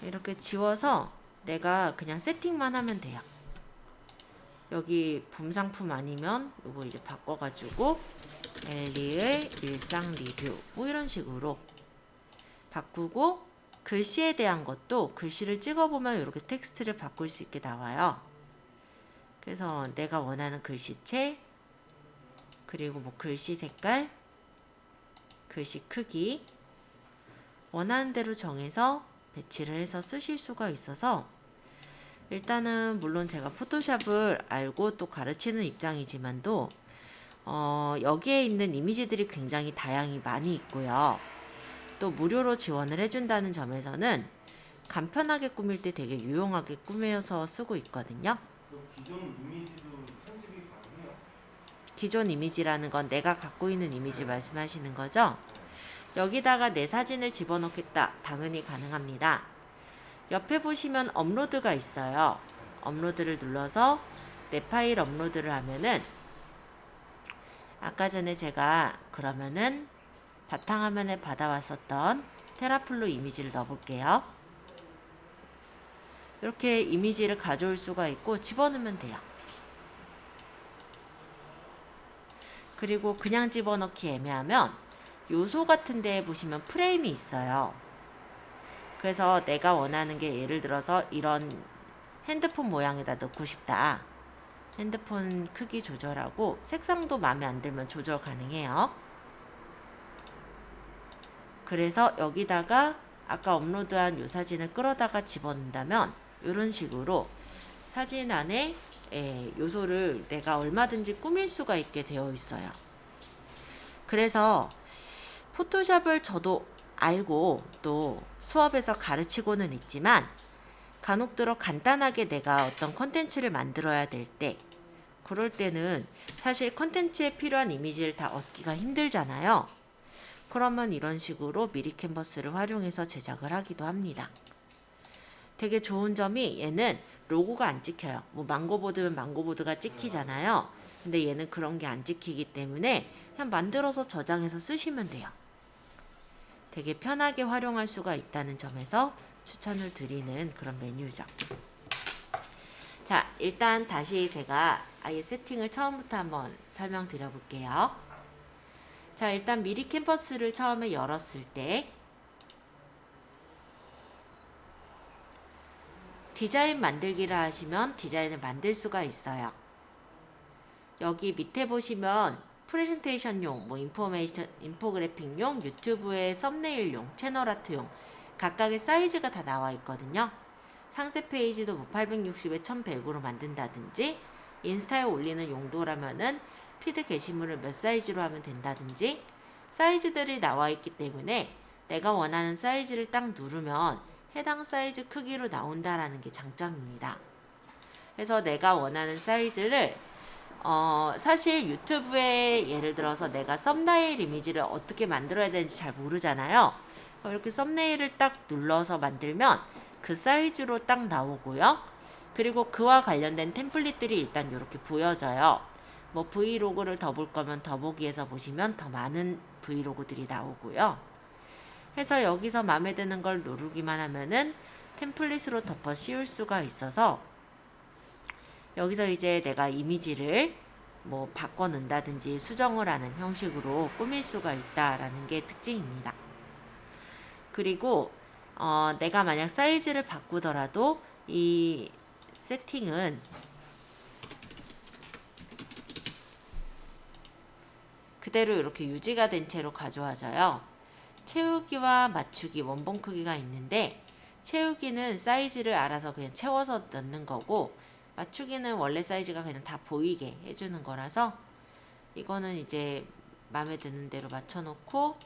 이렇게 지워서 내가 그냥 세팅만 하면 돼요. 여기 봄 상품 아니면 요거 이제 바꿔가지고 엘리의 일상 리뷰 뭐 이런 식으로 바꾸고 글씨에 대한 것도 글씨를 찍어보면 이렇게 텍스트를 바꿀 수 있게 나와요. 그래서 내가 원하는 글씨체, 그리고 뭐 글씨 색깔, 글씨 크기 원하는 대로 정해서 배치를 해서 쓰실 수가 있어서 일단은 물론 제가 포토샵을 알고 또 가르치는 입장이지만도 여기에 있는 이미지들이 굉장히 다양히 많이 있고요. 또 무료로 지원을 해준다는 점에서는 간편하게 꾸밀 때 되게 유용하게 꾸며서 쓰고 있거든요. 기존 이미지도 편집이 가능해요? 기존 이미지라는 건 내가 갖고 있는 이미지 말씀하시는 거죠? 여기다가 내 사진을 집어넣겠다. 당연히 가능합니다. 옆에 보시면 업로드가 있어요. 업로드를 눌러서 내 파일 업로드를 하면은 아까 전에 제가 그러면은 바탕화면에 받아왔었던 테라플로 이미지를 넣어볼게요. 이렇게 이미지를 가져올 수가 있고 집어넣으면 돼요. 그리고 그냥 집어넣기 애매하면 요소 같은 데 보시면 프레임이 있어요. 그래서 내가 원하는 게 예를 들어서 이런 핸드폰 모양에다 넣고 싶다. 핸드폰 크기 조절하고 색상도 마음에 안 들면 조절 가능해요. 그래서 여기다가 아까 업로드한 요 사진을 끌어다가 집어넣는다면 이런 식으로 사진 안에 요소를 내가 얼마든지 꾸밀 수가 있게 되어 있어요. 그래서 포토샵을 저도 알고 또 수업에서 가르치고는 있지만 간혹들어 간단하게 내가 어떤 컨텐츠를 만들어야 될 때 그럴 때는 사실 컨텐츠에 필요한 이미지를 다 얻기가 힘들잖아요. 그러면 이런 식으로 미리 캔버스를 활용해서 제작을 하기도 합니다. 되게 좋은 점이 얘는 로고가 안 찍혀요. 뭐 망고보드면 망고보드가 찍히잖아요. 근데 얘는 그런 게 안 찍히기 때문에 그냥 만들어서 저장해서 쓰시면 돼요. 되게 편하게 활용할 수가 있다는 점에서 추천을 드리는 그런 메뉴죠. 자, 일단 다시 제가 아예 세팅을 처음부터 한번 설명드려 볼게요. 자, 일단 미리 캔버스를 처음에 열었을 때 디자인 만들기를 하시면 디자인을 만들 수가 있어요. 여기 밑에 보시면 프레젠테이션용, 뭐 인포그래픽용, 유튜브의 썸네일용, 채널아트용 각각의 사이즈가 다 나와 있거든요. 상세 페이지도 뭐 860에 1100으로 만든다든지 인스타에 올리는 용도라면은 피드 게시물을 몇 사이즈로 하면 된다든지 사이즈들이 나와 있기 때문에 내가 원하는 사이즈를 딱 누르면 해당 사이즈 크기로 나온다라는 게 장점입니다. 그래서 내가 원하는 사이즈를 사실 유튜브에 예를 들어서 내가 썸네일 이미지를 어떻게 만들어야 되는지 잘 모르잖아요. 이렇게 썸네일을 딱 눌러서 만들면 그 사이즈로 딱 나오고요. 그리고 그와 관련된 템플릿들이 일단 이렇게 보여져요. 뭐 브이로그를 더 볼 거면 더보기에서 보시면 더 많은 브이로그들이 나오고요. 해서 여기서 마음에 드는 걸 누르기만 하면은 템플릿으로 덮어 씌울 수가 있어서 여기서 이제 내가 이미지를 뭐 바꿔 넣는다든지 수정을 하는 형식으로 꾸밀 수가 있다라는 게 특징입니다. 그리고 내가 만약 사이즈를 바꾸더라도 이 세팅은 그대로 이렇게 유지가 된 채로 가져와져요. 채우기와 맞추기 원본 크기가 있는데 채우기는 사이즈를 알아서 그냥 채워서 넣는 거고 맞추기는 원래 사이즈가 그냥 다 보이게 해주는 거라서 이거는 이제 마음에 드는 대로 맞춰놓고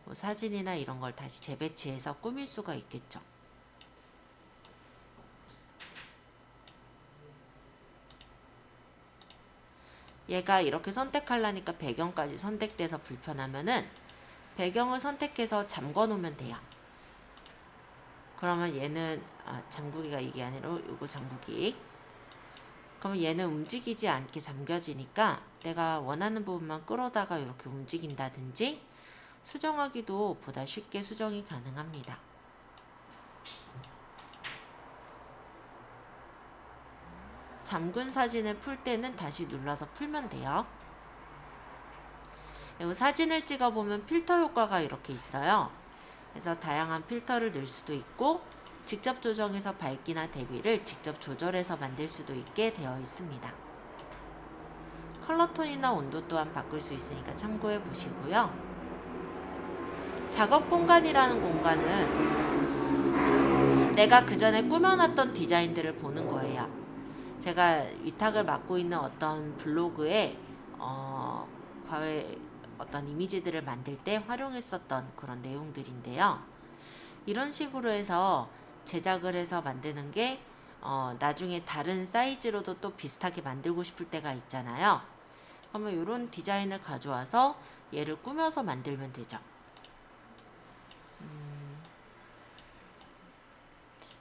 뭐 사진이나 이런 걸 다시 재배치해서 꾸밀 수가 있겠죠. 얘가 이렇게 선택하려니까 배경까지 선택돼서 불편하면은 배경을 선택해서 잠궈 놓으면 돼요. 그러면 얘는 잠그기가 이게 아니라 요거 잠그기. 그러면 얘는 움직이지 않게 잠겨지니까 내가 원하는 부분만 끌어다가 이렇게 움직인다든지 수정하기도 보다 쉽게 수정이 가능합니다. 잠근 사진을 풀 때는 다시 눌러서 풀면 돼요. 그리고 사진을 찍어보면 필터 효과가 이렇게 있어요. 그래서 다양한 필터를 넣을 수도 있고 직접 조정해서 밝기나 대비를 직접 조절해서 만들 수도 있게 되어 있습니다. 컬러 톤이나 온도 또한 바꿀 수 있으니까 참고해 보시고요. 작업 공간이라는 공간은 내가 그 전에 꾸며놨던 디자인들을 보는 거예요. 제가 위탁을 맡고 있는 어떤 블로그에 과거에 어떤 이미지들을 만들 때 활용했었던 그런 내용들인데요. 이런 식으로 해서 제작을 해서 만드는 게 나중에 다른 사이즈로도 또 비슷하게 만들고 싶을 때가 있잖아요. 그러면 이런 디자인을 가져와서 얘를 꾸며서 만들면 되죠.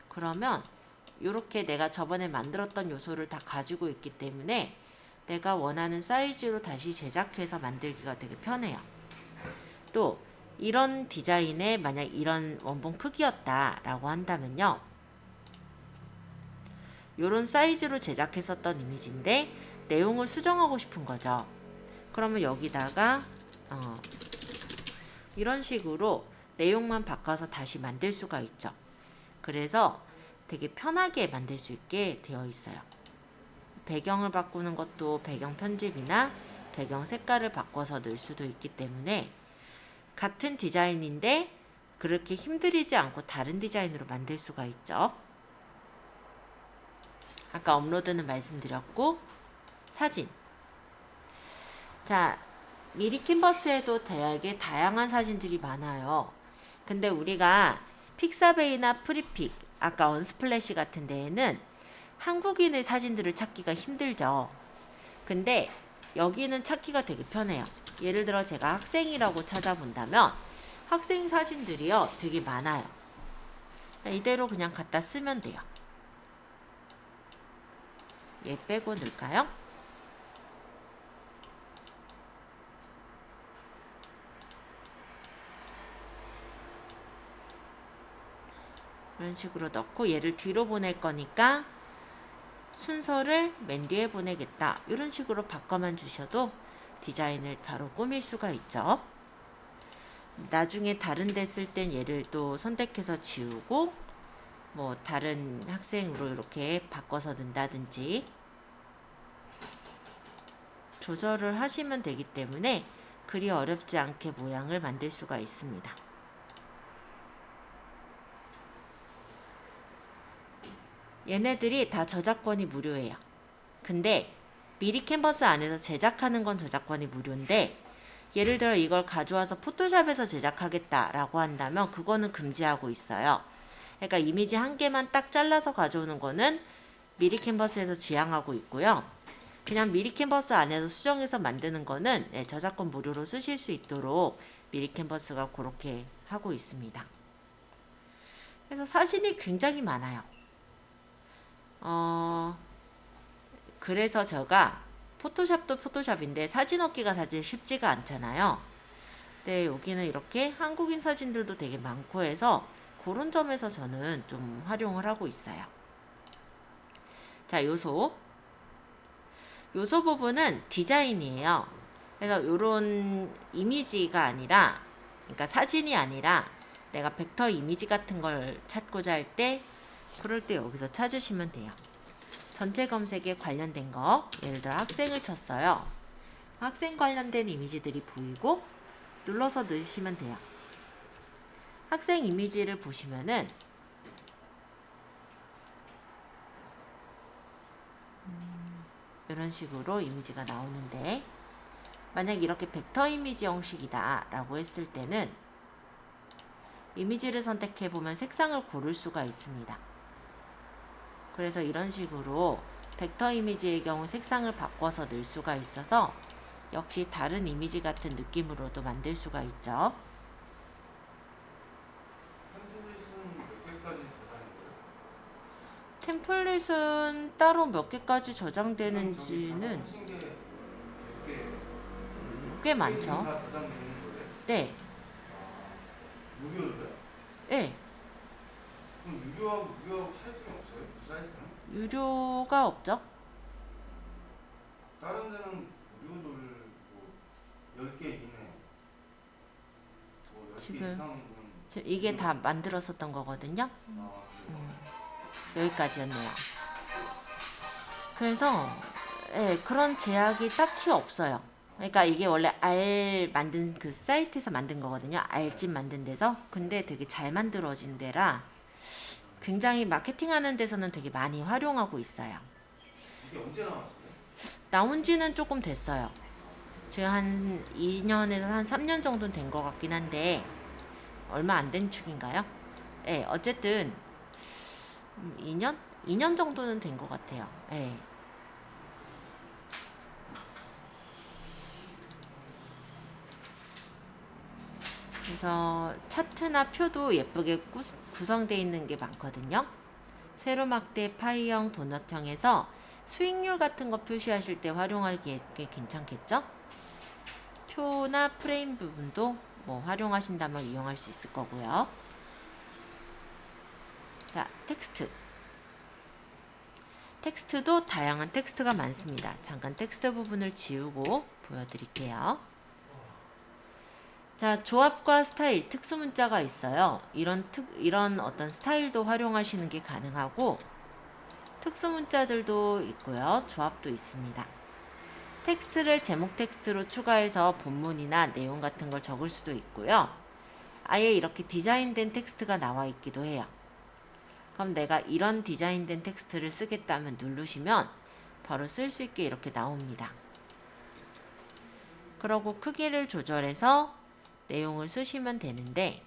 그러면 이렇게 내가 저번에 만들었던 요소를 다 가지고 있기 때문에 내가 원하는 사이즈로 다시 제작해서 만들기가 되게 편해요. 또 이런 디자인에 만약 이런 원본 크기였다 라고 한다면요, 이런 사이즈로 제작했었던 이미지인데 내용을 수정하고 싶은 거죠. 그러면 여기다가 이런 식으로 내용만 바꿔서 다시 만들 수가 있죠. 그래서 되게 편하게 만들 수 있게 되어 있어요. 배경을 바꾸는 것도 배경 편집이나 배경 색깔을 바꿔서 넣을 수도 있기 때문에 같은 디자인인데 그렇게 힘들이지 않고 다른 디자인으로 만들 수가 있죠. 아까 업로드는 말씀드렸고, 사진. 자, 미리 캔버스에도 되게 다양한 사진들이 많아요. 근데 우리가 픽사베이나 프리픽, 아까 언스플래시 같은 데에는 한국인의 사진들을 찾기가 힘들죠. 근데 여기는 찾기가 되게 편해요. 예를 들어 제가 학생이라고 찾아본다면 학생 사진들이요 되게 많아요. 이대로 그냥 갖다 쓰면 돼요. 얘 빼고 넣을까요? 이런 식으로 넣고 얘를 뒤로 보낼 거니까 순서를 맨 뒤에 보내겠다. 이런 식으로 바꿔만 주셔도 디자인을 바로 꾸밀 수가 있죠. 나중에 다른 데 쓸 땐 얘를 또 선택해서 지우고 뭐 다른 학생으로 이렇게 바꿔서 넣는다든지 조절을 하시면 되기 때문에 그리 어렵지 않게 모양을 만들 수가 있습니다. 얘네들이 다 저작권이 무료예요. 근데 미리 캔버스 안에서 제작하는 건 저작권이 무료인데 예를 들어 이걸 가져와서 포토샵에서 제작하겠다 라고 한다면 그거는 금지하고 있어요. 그러니까 이미지 한 개만 딱 잘라서 가져오는 거는 미리 캔버스에서 지향하고 있고요. 그냥 미리 캔버스 안에서 수정해서 만드는 거는 저작권 무료로 쓰실 수 있도록 미리 캔버스가 그렇게 하고 있습니다. 그래서 사진이 굉장히 많아요. 그래서 제가 포토샵도 포토샵인데 사진 얻기가 사실 쉽지가 않잖아요. 근데 여기는 이렇게 한국인 사진들도 되게 많고 해서 그런 점에서 저는 좀 활용을 하고 있어요. 자, 요소 부분은 디자인이에요. 그래서 요런 이미지가 아니라, 그러니까 사진이 아니라 내가 벡터 이미지 같은 걸 찾고자 할 때 그럴 때 여기서 찾으시면 돼요. 전체 검색에 관련된 거, 예를 들어 학생을 쳤어요. 학생 관련된 이미지들이 보이고 눌러서 넣으시면 돼요. 학생 이미지를 보시면은 이런 식으로 이미지가 나오는데, 만약 이렇게 벡터 이미지 형식이다 라고 했을 때는 이미지를 선택해 보면 색상을 고를 수가 있습니다. 그래서 이런 식으로 벡터 이미지의 경우 색상을 바꿔서 넣을 수가 있어서 역시 다른 이미지 같은 느낌으로도 만들 수가 있죠. 템플릿은 따로 몇 개까지 저장되는지는 꽤 많죠. 네. 무료로요? 네. 그럼 유료하고 무료하고 차이점이 없어요? 두 사이트는? 유료가 없죠. 다른 데는 무료들 뭐 10개 이내, 뭐 10개 지금 이상은 지금 이게 다 만들었었던 거거든요. 여기까지였네요. 그래서 그런 제약이 딱히 없어요. 그러니까 이게 원래 알 만든 그 사이트에서 만든 거거든요. 알집 만든 데서. 근데 되게 잘 만들어진 데라 굉장히 마케팅하는 데서는 되게 많이 활용하고 있어요. 이게 언제 나왔어요? 나온 지는 조금 됐어요. 지금 한 2년에서 한 3년 정도는 된 것 같긴 한데 얼마 안 된 축인가요? 네, 어쨌든 2년? 2년 정도는 된 것 같아요. 네. 그래서 차트나 표도 예쁘게 구성되어 있는 게 많거든요. 세로막대 파이형 도넛형에서 수익률 같은 거 표시하실 때 활용하기에 괜찮겠죠? 표나 프레임 부분도 뭐 활용하신다면 이용할 수 있을 거고요. 자, 텍스트. 텍스트도 다양한 텍스트가 많습니다. 잠깐 텍스트 부분을 지우고 보여드릴게요. 자, 조합과 스타일, 특수 문자가 있어요. 이런 어떤 스타일도 활용하시는 게 가능하고, 특수 문자들도 있고요. 조합도 있습니다. 텍스트를 제목 텍스트로 추가해서 본문이나 내용 같은 걸 적을 수도 있고요. 아예 이렇게 디자인된 텍스트가 나와 있기도 해요. 그럼 내가 이런 디자인된 텍스트를 쓰겠다면 누르시면 바로 쓸 수 있게 이렇게 나옵니다. 그러고 크기를 조절해서 내용을 쓰시면 되는데,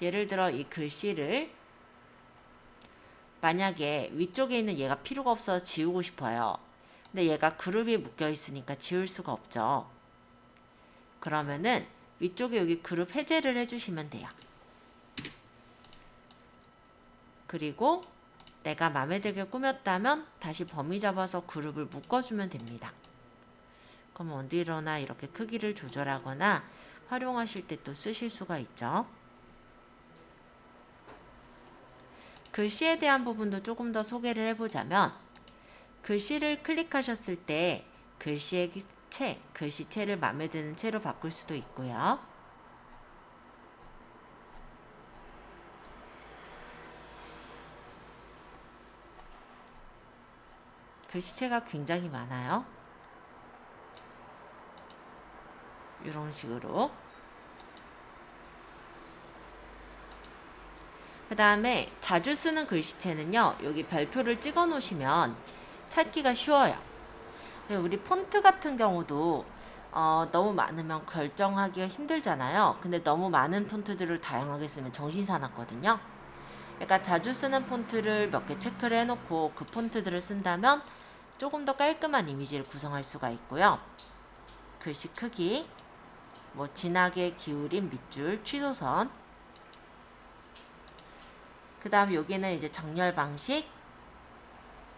예를 들어 이 글씨를 만약에 위쪽에 있는 얘가 필요가 없어서 지우고 싶어요. 근데 얘가 그룹이 묶여 있으니까 지울 수가 없죠. 그러면은 위쪽에 여기 그룹 해제를 해주시면 돼요. 그리고 내가 마음에 들게 꾸몄다면 다시 범위 잡아서 그룹을 묶어주면 됩니다. 그럼 어디로나 이렇게 크기를 조절하거나 활용하실 때 또 쓰실 수가 있죠. 글씨에 대한 부분도 조금 더 소개를 해보자면, 글씨를 클릭하셨을 때 글씨의 글씨체를 마음에 드는 채로 바꿀 수도 있고요. 글씨체가 굉장히 많아요. 이런 식으로. 그 다음에 자주 쓰는 글씨체는요, 여기 별표를 찍어 놓으시면 찾기가 쉬워요. 우리 폰트 같은 경우도 너무 많으면 결정하기가 힘들잖아요. 근데 너무 많은 폰트들을 다양하게 쓰면 정신 사납거든요. 그러니까 자주 쓰는 폰트를 몇 개 체크를 해놓고 그 폰트들을 쓴다면 조금 더 깔끔한 이미지를 구성할 수가 있고요. 글씨 크기, 뭐 진하게 기울인 밑줄, 취소선, 그 다음 여기는 이제 정렬 방식,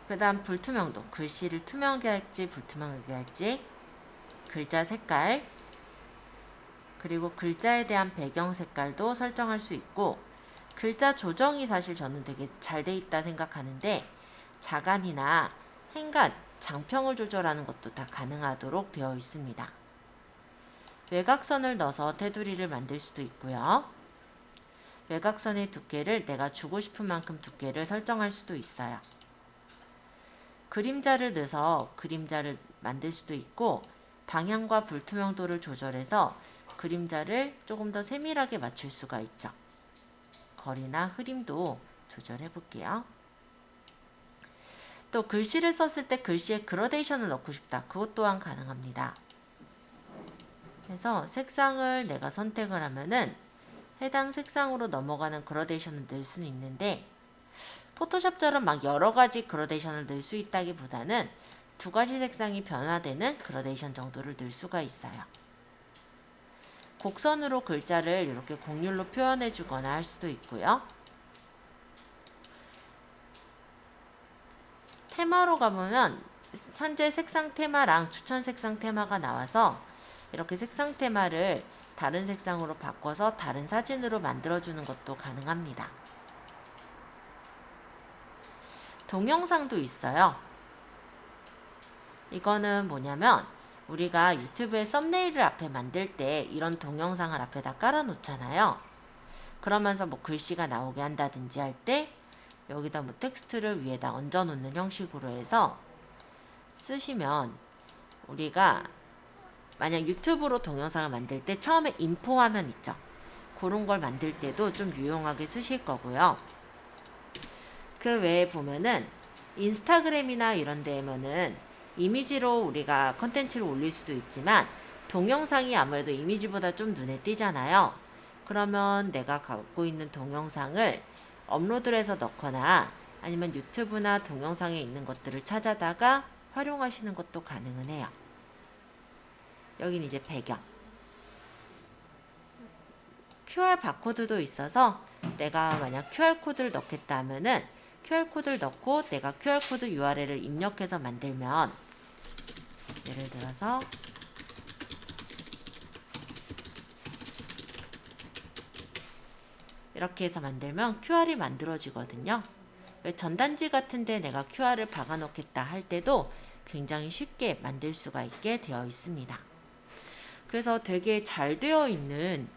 그 다음 불투명도, 글씨를 투명하게 할지 불투명하게 할지, 글자 색깔, 그리고 글자에 대한 배경 색깔도 설정할 수 있고, 글자 조정이 사실 저는 되게 잘 돼 있다 생각하는데, 자간이나 행간, 장평을 조절하는 것도 다 가능하도록 되어 있습니다. 외곽선을 넣어서 테두리를 만들 수도 있고요. 외곽선의 두께를 내가 주고 싶은 만큼 두께를 설정할 수도 있어요. 그림자를 넣어서 그림자를 만들 수도 있고, 방향과 불투명도를 조절해서 그림자를 조금 더 세밀하게 맞출 수가 있죠. 거리나 흐림도 조절해 볼게요. 또 글씨를 썼을 때 글씨에 그라데이션을 넣고 싶다. 그것 또한 가능합니다. 그래서 색상을 내가 선택을 하면은 해당 색상으로 넘어가는 그라데이션을 넣을 수는 있는데, 포토샵처럼 막 여러 가지 그라데이션을 넣을 수 있다기보다는 두 가지 색상이 변화되는 그라데이션 정도를 넣을 수가 있어요. 곡선으로 글자를 이렇게 곡률로 표현해 주거나 할 수도 있고요. 테마로 가보면 현재 색상 테마랑 추천 색상 테마가 나와서 이렇게 색상 테마를 다른 색상으로 바꿔서 다른 사진으로 만들어주는 것도 가능합니다. 동영상도 있어요. 이거는 뭐냐면 우리가 유튜브에 썸네일을 앞에 만들 때 이런 동영상을 앞에다 깔아 놓잖아요. 그러면서 뭐 글씨가 나오게 한다든지 할 때 여기다 뭐 텍스트를 위에다 얹어 놓는 형식으로 해서 쓰시면, 우리가 만약 유튜브로 동영상을 만들 때 처음에 인포 화면 있죠. 그런 걸 만들 때도 좀 유용하게 쓰실 거고요. 그 외에 보면은 인스타그램이나 이런 데에는 이미지로 우리가 컨텐츠를 올릴 수도 있지만 동영상이 아무래도 이미지보다 좀 눈에 띄잖아요. 그러면 내가 갖고 있는 동영상을 업로드를 해서 넣거나 아니면 유튜브나 동영상에 있는 것들을 찾아다가 활용하시는 것도 가능은 해요. 여긴 이제 배경. QR 바코드도 있어서 내가 만약 QR 코드를 넣겠다 하면은 QR 코드를 넣고 내가 QR 코드 URL을 입력해서 만들면, 예를 들어서 이렇게 해서 만들면 QR이 만들어지거든요. 왜 전단지 같은데 내가 QR을 박아 놓겠다 할 때도 굉장히 쉽게 만들 수가 있게 되어 있습니다. 그래서 되게 잘 되어 있는,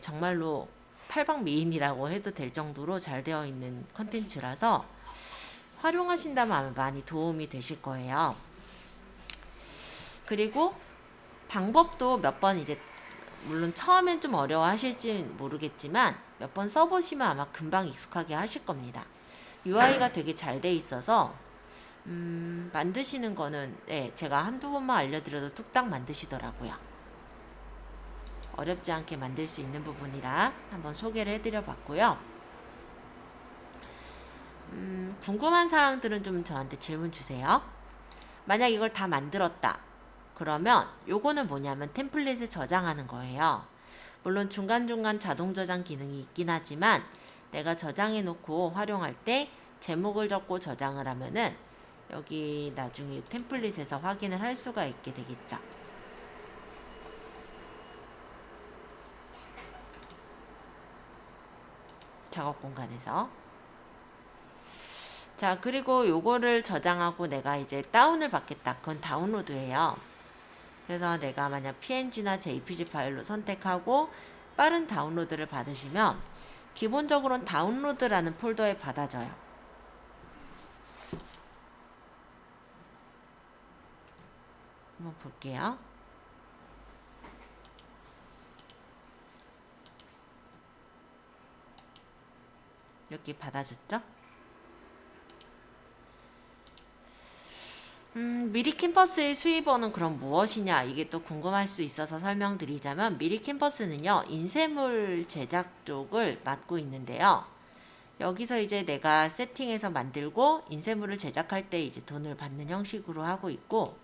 정말로 팔방미인이라고 해도 될 정도로 잘 되어 있는 컨텐츠라서 활용하신다면 아마 많이 도움이 되실 거예요. 그리고 방법도 몇 번 이제, 물론 처음엔 좀 어려워하실지 모르겠지만 몇 번 써보시면 아마 금방 익숙하게 하실 겁니다. UI가 되게 잘 돼 있어서 만드시는 거는 제가 한두 번만 알려드려도 뚝딱 만드시더라고요. 어렵지 않게 만들 수 있는 부분이라 한번 소개를 해드려 봤고요. 궁금한 사항들은 좀 저한테 질문 주세요. 만약 이걸 다 만들었다 그러면 요거는 뭐냐면 템플릿을 저장하는 거예요. 물론 중간중간 자동 저장 기능이 있긴 하지만 내가 저장해 놓고 활용할 때 제목을 적고 저장을 하면은 여기 나중에 템플릿에서 확인을 할 수가 있게 되겠죠. 작업 공간에서. 자, 그리고 요거를 저장하고 내가 이제 다운을 받겠다. 그건 다운로드예요. 그래서 내가 만약 PNG나 JPG 파일로 선택하고 빠른 다운로드를 받으시면 기본적으로는 다운로드라는 폴더에 받아져요. 한번 볼게요. 이렇게 받아졌죠? 미리 캠퍼스의 수입원은 그럼 무엇이냐, 이게 또 궁금할 수 있어서 설명드리자면, 미리 캠퍼스는요 인쇄물 제작 쪽을 맡고 있는데요. 여기서 이제 내가 세팅해서 만들고 인쇄물을 제작할 때 이제 돈을 받는 형식으로 하고 있고,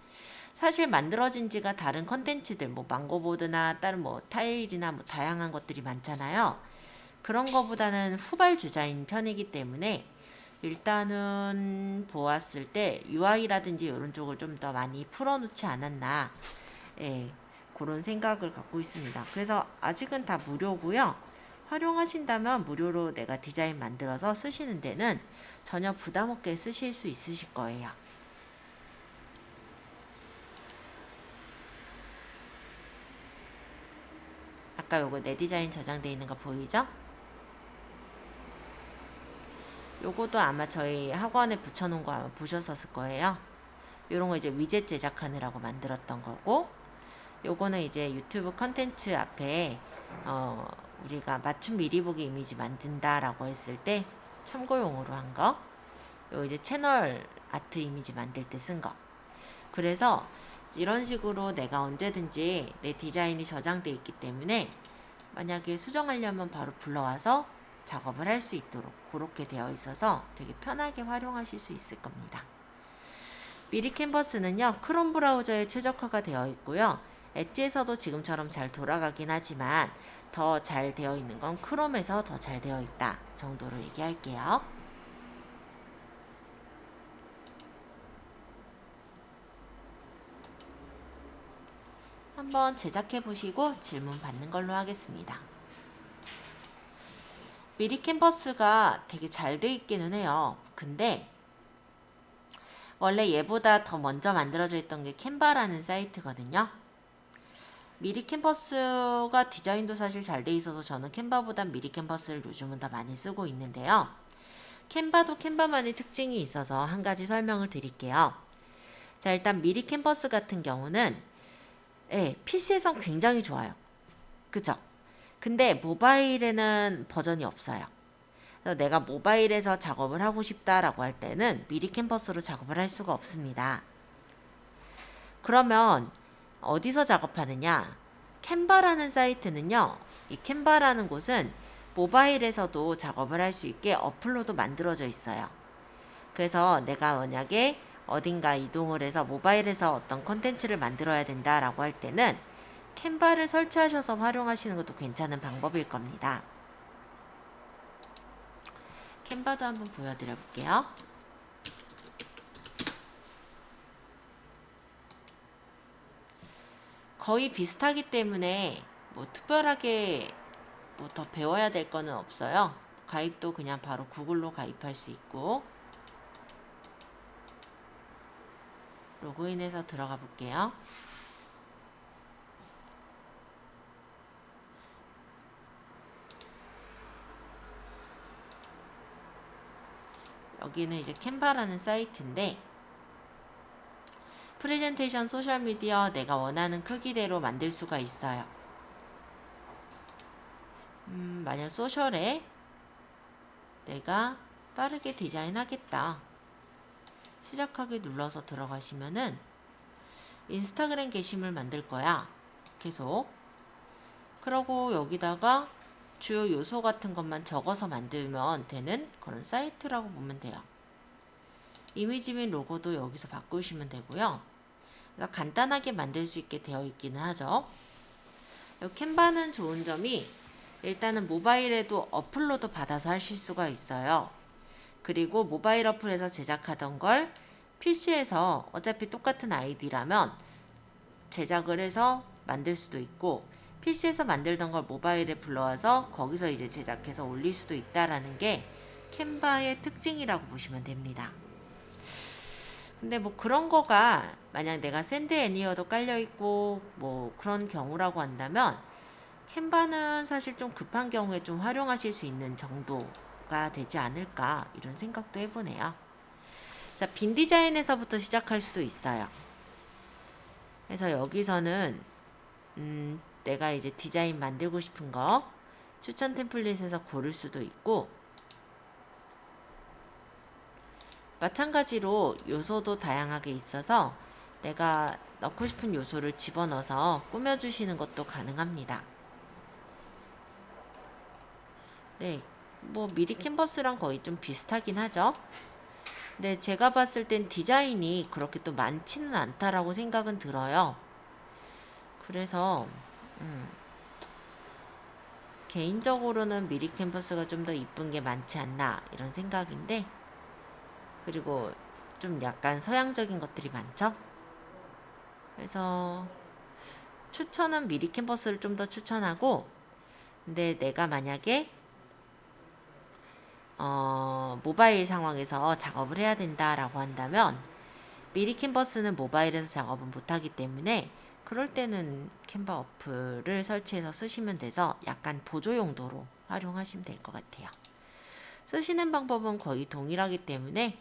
사실 만들어진 지가 다른 컨텐츠들 뭐 망고보드나 다른 뭐 타일이나 뭐 다양한 것들이 많잖아요. 그런 거보다는 후발주자인 편이기 때문에 일단은 보았을 때 UI라든지 이런 쪽을 좀 더 많이 풀어놓지 않았나, 그런 생각을 갖고 있습니다. 그래서 아직은 다 무료고요. 활용하신다면 무료로 내가 디자인 만들어서 쓰시는 데는 전혀 부담 없게 쓰실 수 있으실 거예요. 아까 요거 내 디자인 저장되어 있는 거 보이죠? 요거도 아마 저희 학원에 붙여놓은 거 아마 보셨었을 거예요. 요런 거 이제 위젯 제작하느라고 만들었던 거고, 요거는 이제 유튜브 컨텐츠 앞에 우리가 맞춤 미리 보기 이미지 만든다라고 했을 때 참고용으로 한 거. 요 이제 채널 아트 이미지 만들 때 쓴 거. 그래서 이런 식으로 내가 언제든지 내 디자인이 저장돼 있기 때문에 만약에 수정하려면 바로 불러와서 작업을 할 수 있도록 그렇게 되어 있어서 되게 편하게 활용하실 수 있을 겁니다. 미리 캔버스는요 크롬 브라우저에 최적화가 되어 있고요. 엣지에서도 지금처럼 잘 돌아가긴 하지만 더 잘 되어 있는 건 크롬에서 더 잘 되어 있다 정도로 얘기할게요. 한번 제작해 보시고 질문 받는 걸로 하겠습니다. 미리 캔버스가 되게 잘 돼 있기는 해요. 근데 원래 얘보다 더 먼저 만들어져 있던 게 캔바라는 사이트거든요. 미리 캔버스가 디자인도 사실 잘 돼 있어서 저는 캔바보단 미리 캔버스를 요즘은 더 많이 쓰고 있는데요. 캔바도 캔바만의 특징이 있어서 한 가지 설명을 드릴게요. 자, 일단 미리 캔버스 같은 경우는 PC에선 굉장히 좋아요. 그죠? 근데 모바일에는 버전이 없어요. 그래서 내가 모바일에서 작업을 하고 싶다라고 할 때는 미리 캔버스로 작업을 할 수가 없습니다. 그러면 어디서 작업하느냐? 캔바라는 사이트는요. 이 캔바라는 곳은 모바일에서도 작업을 할 수 있게 어플로도 만들어져 있어요. 그래서 내가 만약에 어딘가 이동을 해서 모바일에서 어떤 콘텐츠를 만들어야 된다라고 할 때는 캔바를 설치하셔서 활용하시는 것도 괜찮은 방법일 겁니다. 캔바도 한번 보여드려 볼게요. 거의 비슷하기 때문에 뭐 특별하게 뭐 더 배워야 될 거는 없어요. 가입도 그냥 바로 구글로 가입할 수 있고, 로그인해서 들어가 볼게요. 여기는 이제 캔바라는 사이트인데, 프레젠테이션 소셜미디어 내가 원하는 크기대로 만들 수가 있어요. 만약 소셜에 내가 빠르게 디자인하겠다. 시작하기 눌러서 들어가시면은 인스타그램 게시물 만들 거야. 계속. 그러고 여기다가 주요 요소 같은 것만 적어서 만들면 되는 그런 사이트라고 보면 돼요. 이미지 및 로고도 여기서 바꾸시면 되고요. 그래서 간단하게 만들 수 있게 되어 있기는 하죠. 이 캔바는 좋은 점이 일단은 모바일에도 어플로도 받아서 하실 수가 있어요. 그리고 모바일 어플에서 제작하던 걸 PC에서 어차피 똑같은 아이디라면 제작을 해서 만들 수도 있고, PC에서 만들던 걸 모바일에 불러와서 거기서 이제 제작해서 올릴 수도 있다라는 게 캔바의 특징이라고 보시면 됩니다. 근데 뭐 그런 거가 만약 내가 샌드 애니어도 깔려있고 뭐 그런 경우라고 한다면 캔바는 사실 좀 급한 경우에 좀 활용하실 수 있는 정도가 되지 않을까, 이런 생각도 해보네요. 자, 빈 디자인에서부터 시작할 수도 있어요. 그래서 여기서는 내가 이제 디자인 만들고 싶은 거 추천 템플릿에서 고를 수도 있고, 마찬가지로 요소도 다양하게 있어서 내가 넣고 싶은 요소를 집어넣어서 꾸며주시는 것도 가능합니다. 네, 뭐 미리 캔버스랑 거의 좀 비슷하긴 하죠. 근데 제가 봤을 땐 디자인이 그렇게 또 많지는 않다라고 생각은 들어요. 그래서 개인적으로는 미리 캔버스가 좀 더 이쁜 게 많지 않나, 이런 생각인데, 그리고 좀 약간 서양적인 것들이 많죠. 그래서 추천은 미리 캔버스를 좀 더 추천하고, 근데 내가 만약에 모바일 상황에서 작업을 해야 된다라고 한다면 미리 캔버스는 모바일에서 작업은 못하기 때문에 그럴 때는 캔바 어플을 설치해서 쓰시면 돼서 약간 보조 용도로 활용하시면 될 것 같아요. 쓰시는 방법은 거의 동일하기 때문에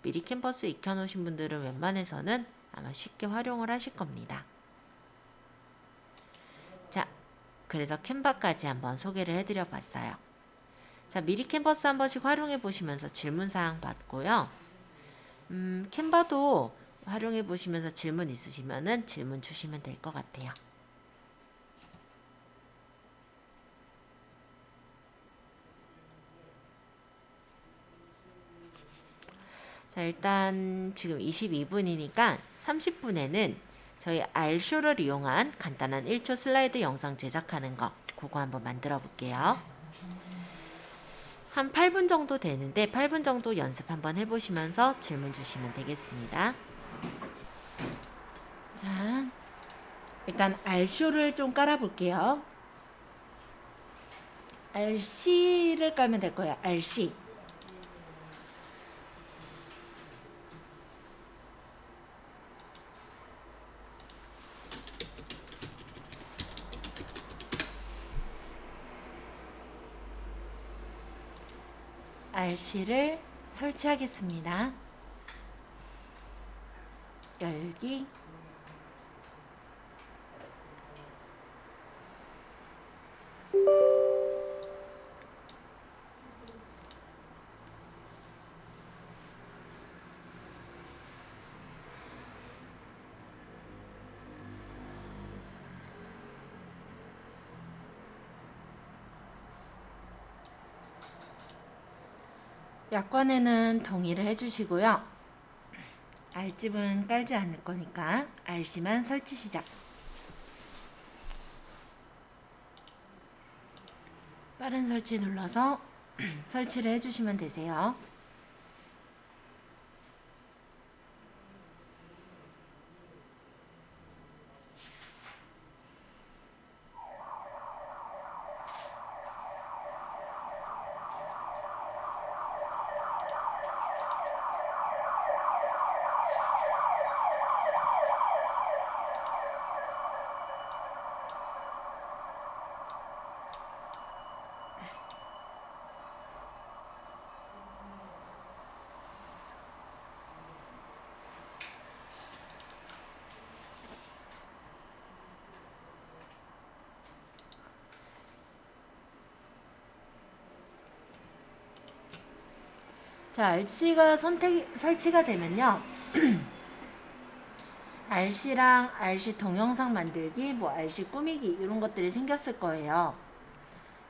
미리 캔버스 익혀놓으신 분들은 웬만해서는 아마 쉽게 활용을 하실 겁니다. 자, 그래서 캔바까지 한번 소개를 해드려 봤어요. 자, 미리 캔버스 한 번씩 활용해 보시면서 질문사항 받고요. 캔바도 활용해 보시면서 질문 있으시면은 질문 주시면 될 것 같아요. 자, 일단 지금 22분이니까 30분에는 저희 알쇼를 이용한 간단한 1초 슬라이드 영상 제작하는 거, 그거 한번 만들어 볼게요. 한 8분 정도 되는데 8분 정도 연습 한번 해보시면서 질문 주시면 되겠습니다. 자, 일단 알쇼를 좀 깔아볼게요. RC를 깔면 될 거예요. RC. RC를 설치하겠습니다. 열기. 약관에는 동의를 해주시고요. R집은 깔지 않을 거니까 RC만 설치 시작. 빠른 설치 눌러서 설치를 해주시면 되세요. 자, RC가 설치가 되면요. RC랑 RC 동영상 만들기, 뭐 RC 꾸미기 이런 것들이 생겼을 거예요.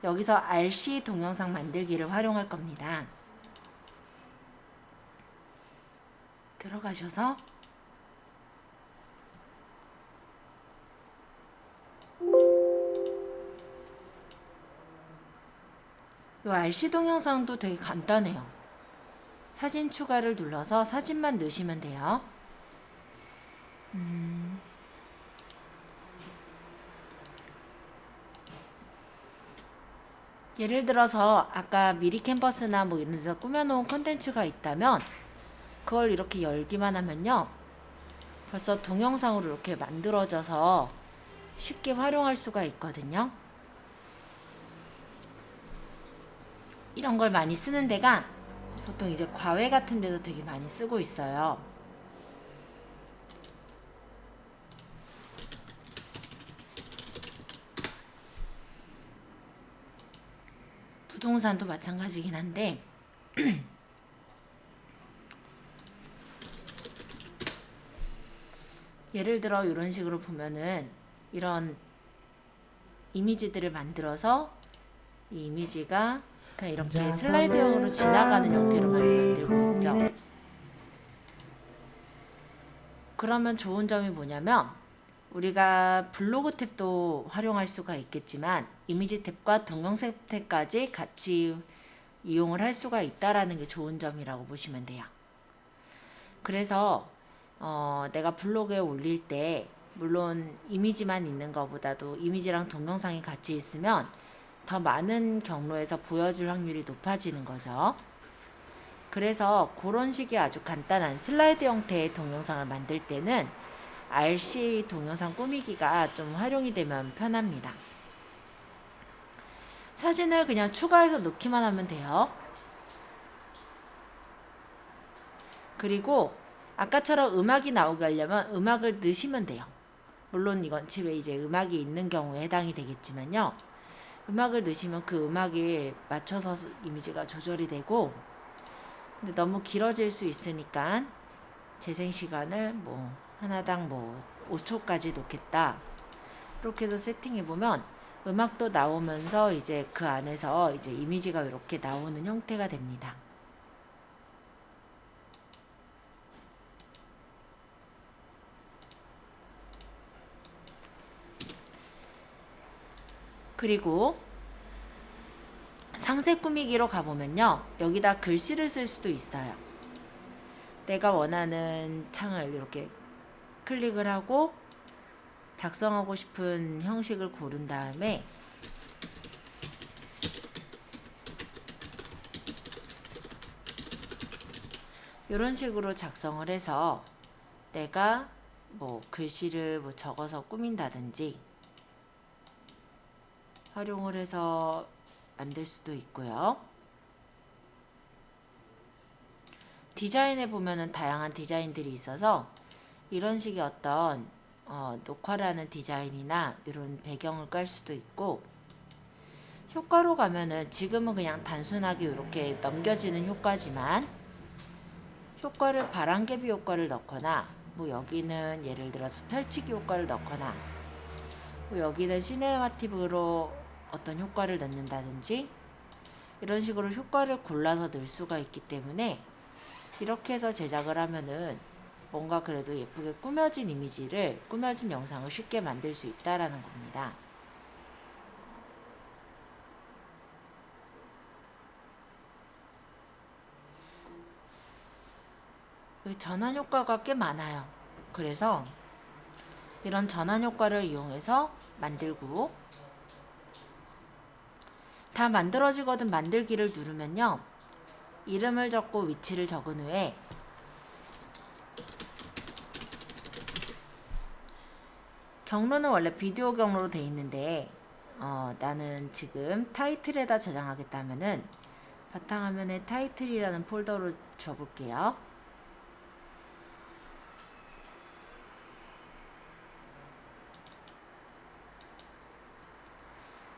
여기서 RC 동영상 만들기를 활용할 겁니다. 들어가셔서 이 RC 동영상도 되게 간단해요. 사진 추가를 눌러서 사진만 넣으시면 돼요. 예를 들어서 아까 미리 캔버스나 뭐 이런 데서 꾸며놓은 콘텐츠가 있다면 그걸 이렇게 열기만 하면요. 벌써 동영상으로 이렇게 만들어져서 쉽게 활용할 수가 있거든요. 이런 걸 많이 쓰는 데가 보통 이제 과외 같은 데도 되게 많이 쓰고 있어요. 부동산도 마찬가지긴 한데 예를 들어 이런 식으로 보면은 이런 이미지들을 만들어서 이 이미지가 그냥 이렇게 슬라이드형으로 지나가는 형태로 많이 만들고 있죠. 그러면 좋은 점이 뭐냐면 우리가 블로그 탭도 활용할 수가 있겠지만 이미지 탭과 동영상 탭까지 같이 이용을 할 수가 있다라는 게 좋은 점이라고 보시면 돼요. 그래서 내가 블로그에 올릴 때 물론 이미지만 있는 것보다도 이미지랑 동영상이 같이 있으면 더 많은 경로에서 보여줄 확률이 높아지는 거죠. 그래서 그런 식의 아주 간단한 슬라이드 형태의 동영상을 만들 때는 RC 동영상 꾸미기가 좀 활용이 되면 편합니다. 사진을 그냥 추가해서 넣기만 하면 돼요. 그리고 아까처럼 음악이 나오게 하려면 음악을 넣으시면 돼요. 물론 이건 집에 이제 음악이 있는 경우에 해당이 되겠지만요. 음악을 넣으시면 그 음악에 맞춰서 이미지가 조절이 되고 근데 너무 길어질 수 있으니까 재생 시간을 뭐 하나당 뭐 5초까지 놓겠다. 이렇게 해서 세팅해 보면 음악도 나오면서 이제 그 안에서 이제 이미지가 이렇게 나오는 형태가 됩니다. 그리고 상세 꾸미기로 가보면요. 여기다 글씨를 쓸 수도 있어요. 내가 원하는 창을 이렇게 클릭을 하고 작성하고 싶은 형식을 고른 다음에 이런 식으로 작성을 해서 내가 뭐 글씨를 뭐 적어서 꾸민다든지 활용을 해서 만들 수도 있고요. 디자인에 보면은 다양한 디자인들이 있어서 이런 식의 어떤 녹화라는 디자인이나 이런 배경을 깔 수도 있고, 효과로 가면은 지금은 그냥 단순하게 이렇게 넘겨지는 효과지만 효과를 바람개비 효과를 넣거나 뭐 여기는 예를 들어서 펼치기 효과를 넣거나 뭐 여기는 시네마틱으로 어떤 효과를 넣는다든지 이런 식으로 효과를 골라서 넣을 수가 있기 때문에 이렇게 해서 제작을 하면은 뭔가 그래도 예쁘게 꾸며진 이미지를, 꾸며진 영상을 쉽게 만들 수 있다라는 겁니다. 그 전환 효과가 꽤 많아요. 그래서 이런 전환 효과를 이용해서 만들고, 다 만들어지거든 만들기를 누르면요, 이름을 적고 위치를 적은 후에 경로는 원래 비디오 경로로 돼 있는데 나는 지금 타이틀에다 저장하겠다 하면은 바탕화면에 타이틀이라는 폴더로 줘볼게요.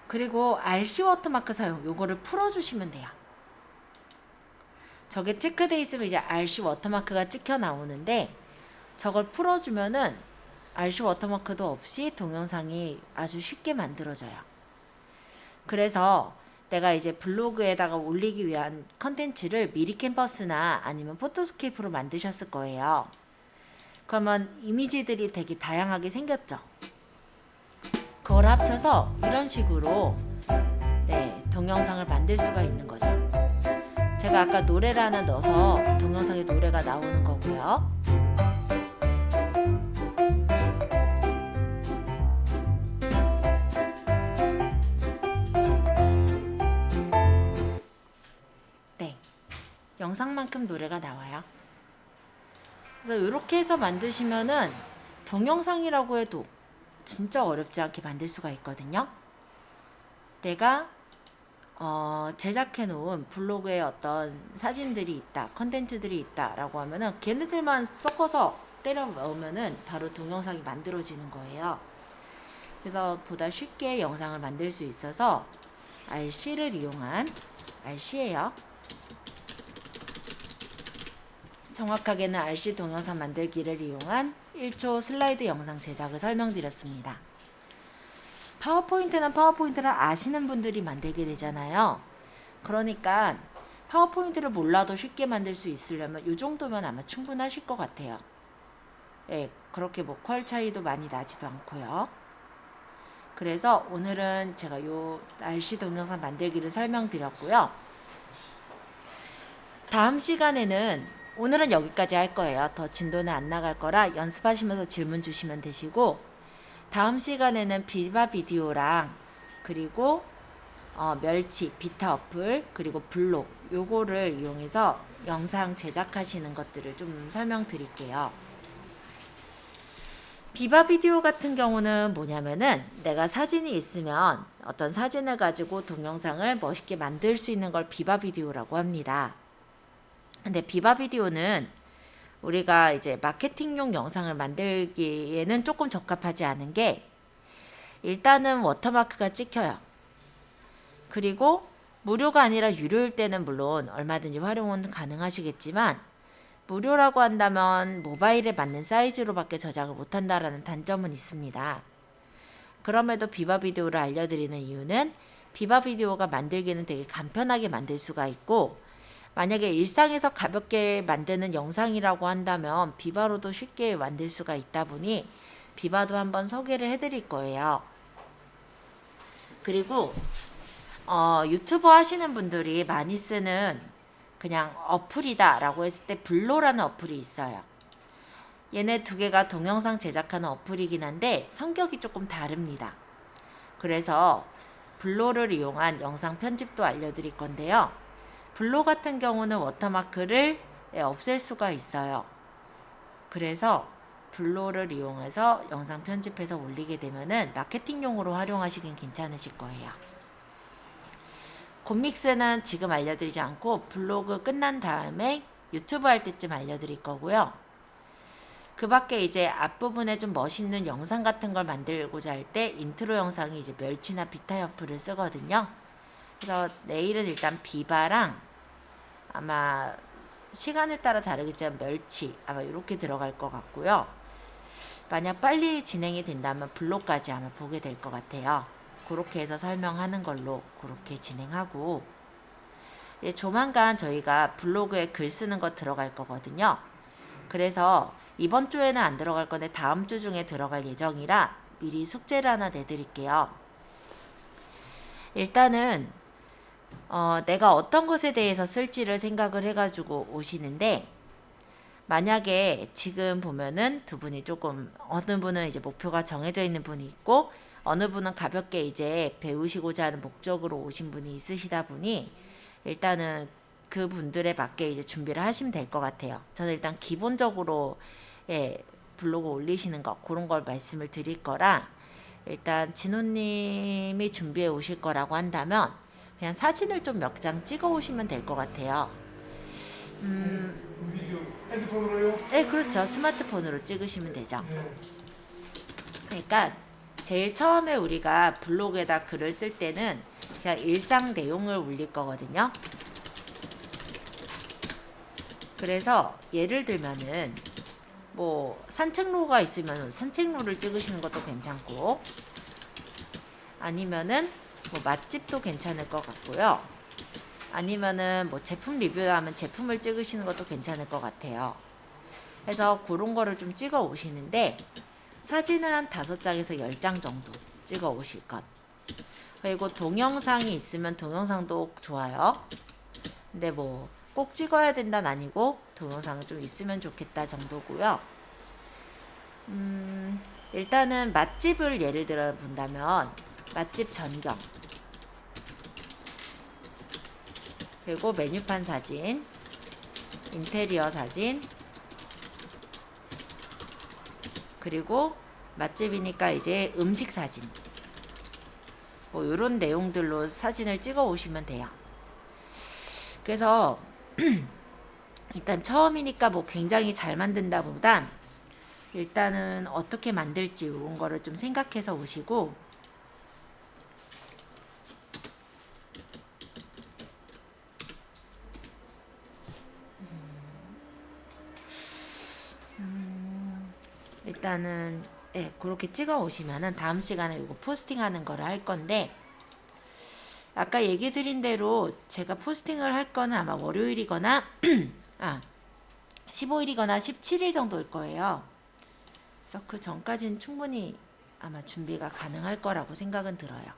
그리고 RC 워터마크 사용, 요거를 풀어주시면 돼요. 저게 체크되어 있으면 이제 RC 워터마크가 찍혀 나오는데, 저걸 풀어주면은 RC 워터마크도 없이 동영상이 아주 쉽게 만들어져요. 그래서 내가 이제 블로그에다가 올리기 위한 컨텐츠를 미리 캔버스나 아니면 포토스케이프로 만드셨을 거예요. 그러면 이미지들이 되게 다양하게 생겼죠. 그걸 합쳐서 이런 식으로 동영상을 만들 수가 있는 거죠. 제가 아까 노래를 하나 넣어서 동영상에 노래가 나오는 거고요. 네, 영상만큼 노래가 나와요. 그래서 이렇게 해서 만드시면은 동영상이라고 해도 진짜 어렵지 않게 만들 수가 있거든요. 내가 제작해 놓은 블로그에 어떤 사진들이 있다, 컨텐츠들이 있다 라고 하면은 걔네들만 섞어서 때려 넣으면은 바로 동영상이 만들어지는 거예요. 그래서 보다 쉽게 영상을 만들 수 있어서 RC를 이용한, RC예요. 정확하게는 RC 동영상 만들기를 이용한 1초 슬라이드 영상 제작을 설명드렸습니다. 파워포인트는 파워포인트를 아시는 분들이 만들게 되잖아요. 그러니까 파워포인트를 몰라도 쉽게 만들 수 있으려면 이 정도면 아마 충분하실 것 같아요. 예, 그렇게 뭐 퀄 차이도 많이 나지도 않고요. 그래서 오늘은 제가 요 RC 동영상 만들기를 설명드렸고요. 다음 시간에는, 오늘은 여기까지 할 거예요. 더 진도는 안 나갈 거라 연습하시면서 질문 주시면 되시고, 다음 시간에는 비바 비디오랑 그리고 멸치, 비타 어플, 그리고 블록, 요거를 이용해서 영상 제작하시는 것들을 좀 설명드릴게요. 비바 비디오 같은 경우는 뭐냐면은 내가 사진이 있으면 어떤 사진을 가지고 동영상을 멋있게 만들 수 있는 걸 비바 비디오라고 합니다. 근데 비바 비디오는 우리가 이제 마케팅용 영상을 만들기에는 조금 적합하지 않은 게, 일단은 워터마크가 찍혀요. 그리고 무료가 아니라 유료일 때는 물론 얼마든지 활용은 가능하시겠지만, 무료라고 한다면 모바일에 맞는 사이즈로밖에 저장을 못한다라는 단점은 있습니다. 그럼에도 비바 비디오를 알려드리는 이유는 비바 비디오가 만들기는 되게 간편하게 만들 수가 있고, 만약에 일상에서 가볍게 만드는 영상이라고 한다면 비바로도 쉽게 만들 수가 있다 보니 비바도 한번 소개를 해드릴 거예요. 그리고 유튜버 하시는 분들이 많이 쓰는 그냥 어플이다 라고 했을 때 블로라는 어플이 있어요. 얘네 두 개가 동영상 제작하는 어플이긴 한데 성격이 조금 다릅니다. 그래서 블로를 이용한 영상 편집도 알려드릴 건데요. 블로 같은 경우는 워터마크를 없앨 수가 있어요. 그래서 블로를 이용해서 영상 편집해서 올리게 되면은 마케팅용으로 활용하시긴 괜찮으실 거예요. 곰믹스는 지금 알려드리지 않고 블로그 끝난 다음에 유튜브 할 때쯤 알려드릴 거고요. 그 밖에 이제 앞부분에 좀 멋있는 영상 같은 걸 만들고자 할 때 인트로 영상이 이제 멸치나 비타협프를 쓰거든요. 그래서 내일은 일단 비바랑 아마 시간에 따라 다르겠지만 멸치 아마 이렇게 들어갈 것 같고요. 만약 빨리 진행이 된다면 블록까지 아마 보게 될 것 같아요. 그렇게 해서 설명하는 걸로 그렇게 진행하고, 이제 조만간 저희가 블로그에 글 쓰는 거 들어갈 거거든요. 그래서 이번 주에는 안 들어갈 건데 다음 주 중에 들어갈 예정이라 미리 숙제를 하나 내드릴게요. 일단은 내가 어떤 것에 대해서 쓸지를 생각을 해가지고 오시는데, 만약에 지금 보면은 두 분이 조금, 어느 분은 이제 목표가 정해져 있는 분이 있고 어느 분은 가볍게 이제 배우시고자 하는 목적으로 오신 분이 있으시다 보니 일단은 그 분들에 맞게 이제 준비를 하시면 될 것 같아요. 저는 일단 기본적으로 블로그 올리시는 거 그런 걸 말씀을 드릴 거라, 일단 진호님이 준비해 오실 거라고 한다면 그냥 사진을 좀 몇 장 찍어 오시면 될 것 같아요. 우리 저 핸드폰으로요? 네, 그렇죠. 스마트폰으로 찍으시면 되죠. 네. 그러니까 제일 처음에 우리가 블로그에다 글을 쓸 때는 그냥 일상 내용을 올릴 거거든요. 그래서 예를 들면은 뭐 산책로가 있으면 산책로를 찍으시는 것도 괜찮고, 아니면은 뭐 맛집도 괜찮을 것 같고요. 아니면은 뭐 제품 리뷰하면 제품을 찍으시는 것도 괜찮을 것 같아요. 그래서 그런 거를 좀 찍어 오시는데, 사진은 한 5장에서 10장 정도 찍어 오실 것. 그리고 동영상이 있으면 동영상도 좋아요. 근데 뭐 꼭 찍어야 된다는 아니고 동영상은 좀 있으면 좋겠다 정도고요. 일단은 맛집을 예를 들어 본다면 맛집 전경, 그리고 메뉴판 사진, 인테리어 사진, 그리고 맛집이니까 이제 음식 사진, 뭐 이런 내용들로 사진을 찍어 오시면 돼요. 그래서 일단 처음이니까 뭐 굉장히 잘 만든다 보단 일단은 어떻게 만들지 이런 거를 좀 생각해서 오시고, 일단은 그렇게 찍어 오시면은 다음 시간에 이거 포스팅하는 거를 할 건데, 아까 얘기 드린 대로 제가 포스팅을 할 거는 아마 월요일이거나 15일이거나 17일 정도일 거예요. 그래서 그 전까지는 충분히 아마 준비가 가능할 거라고 생각은 들어요.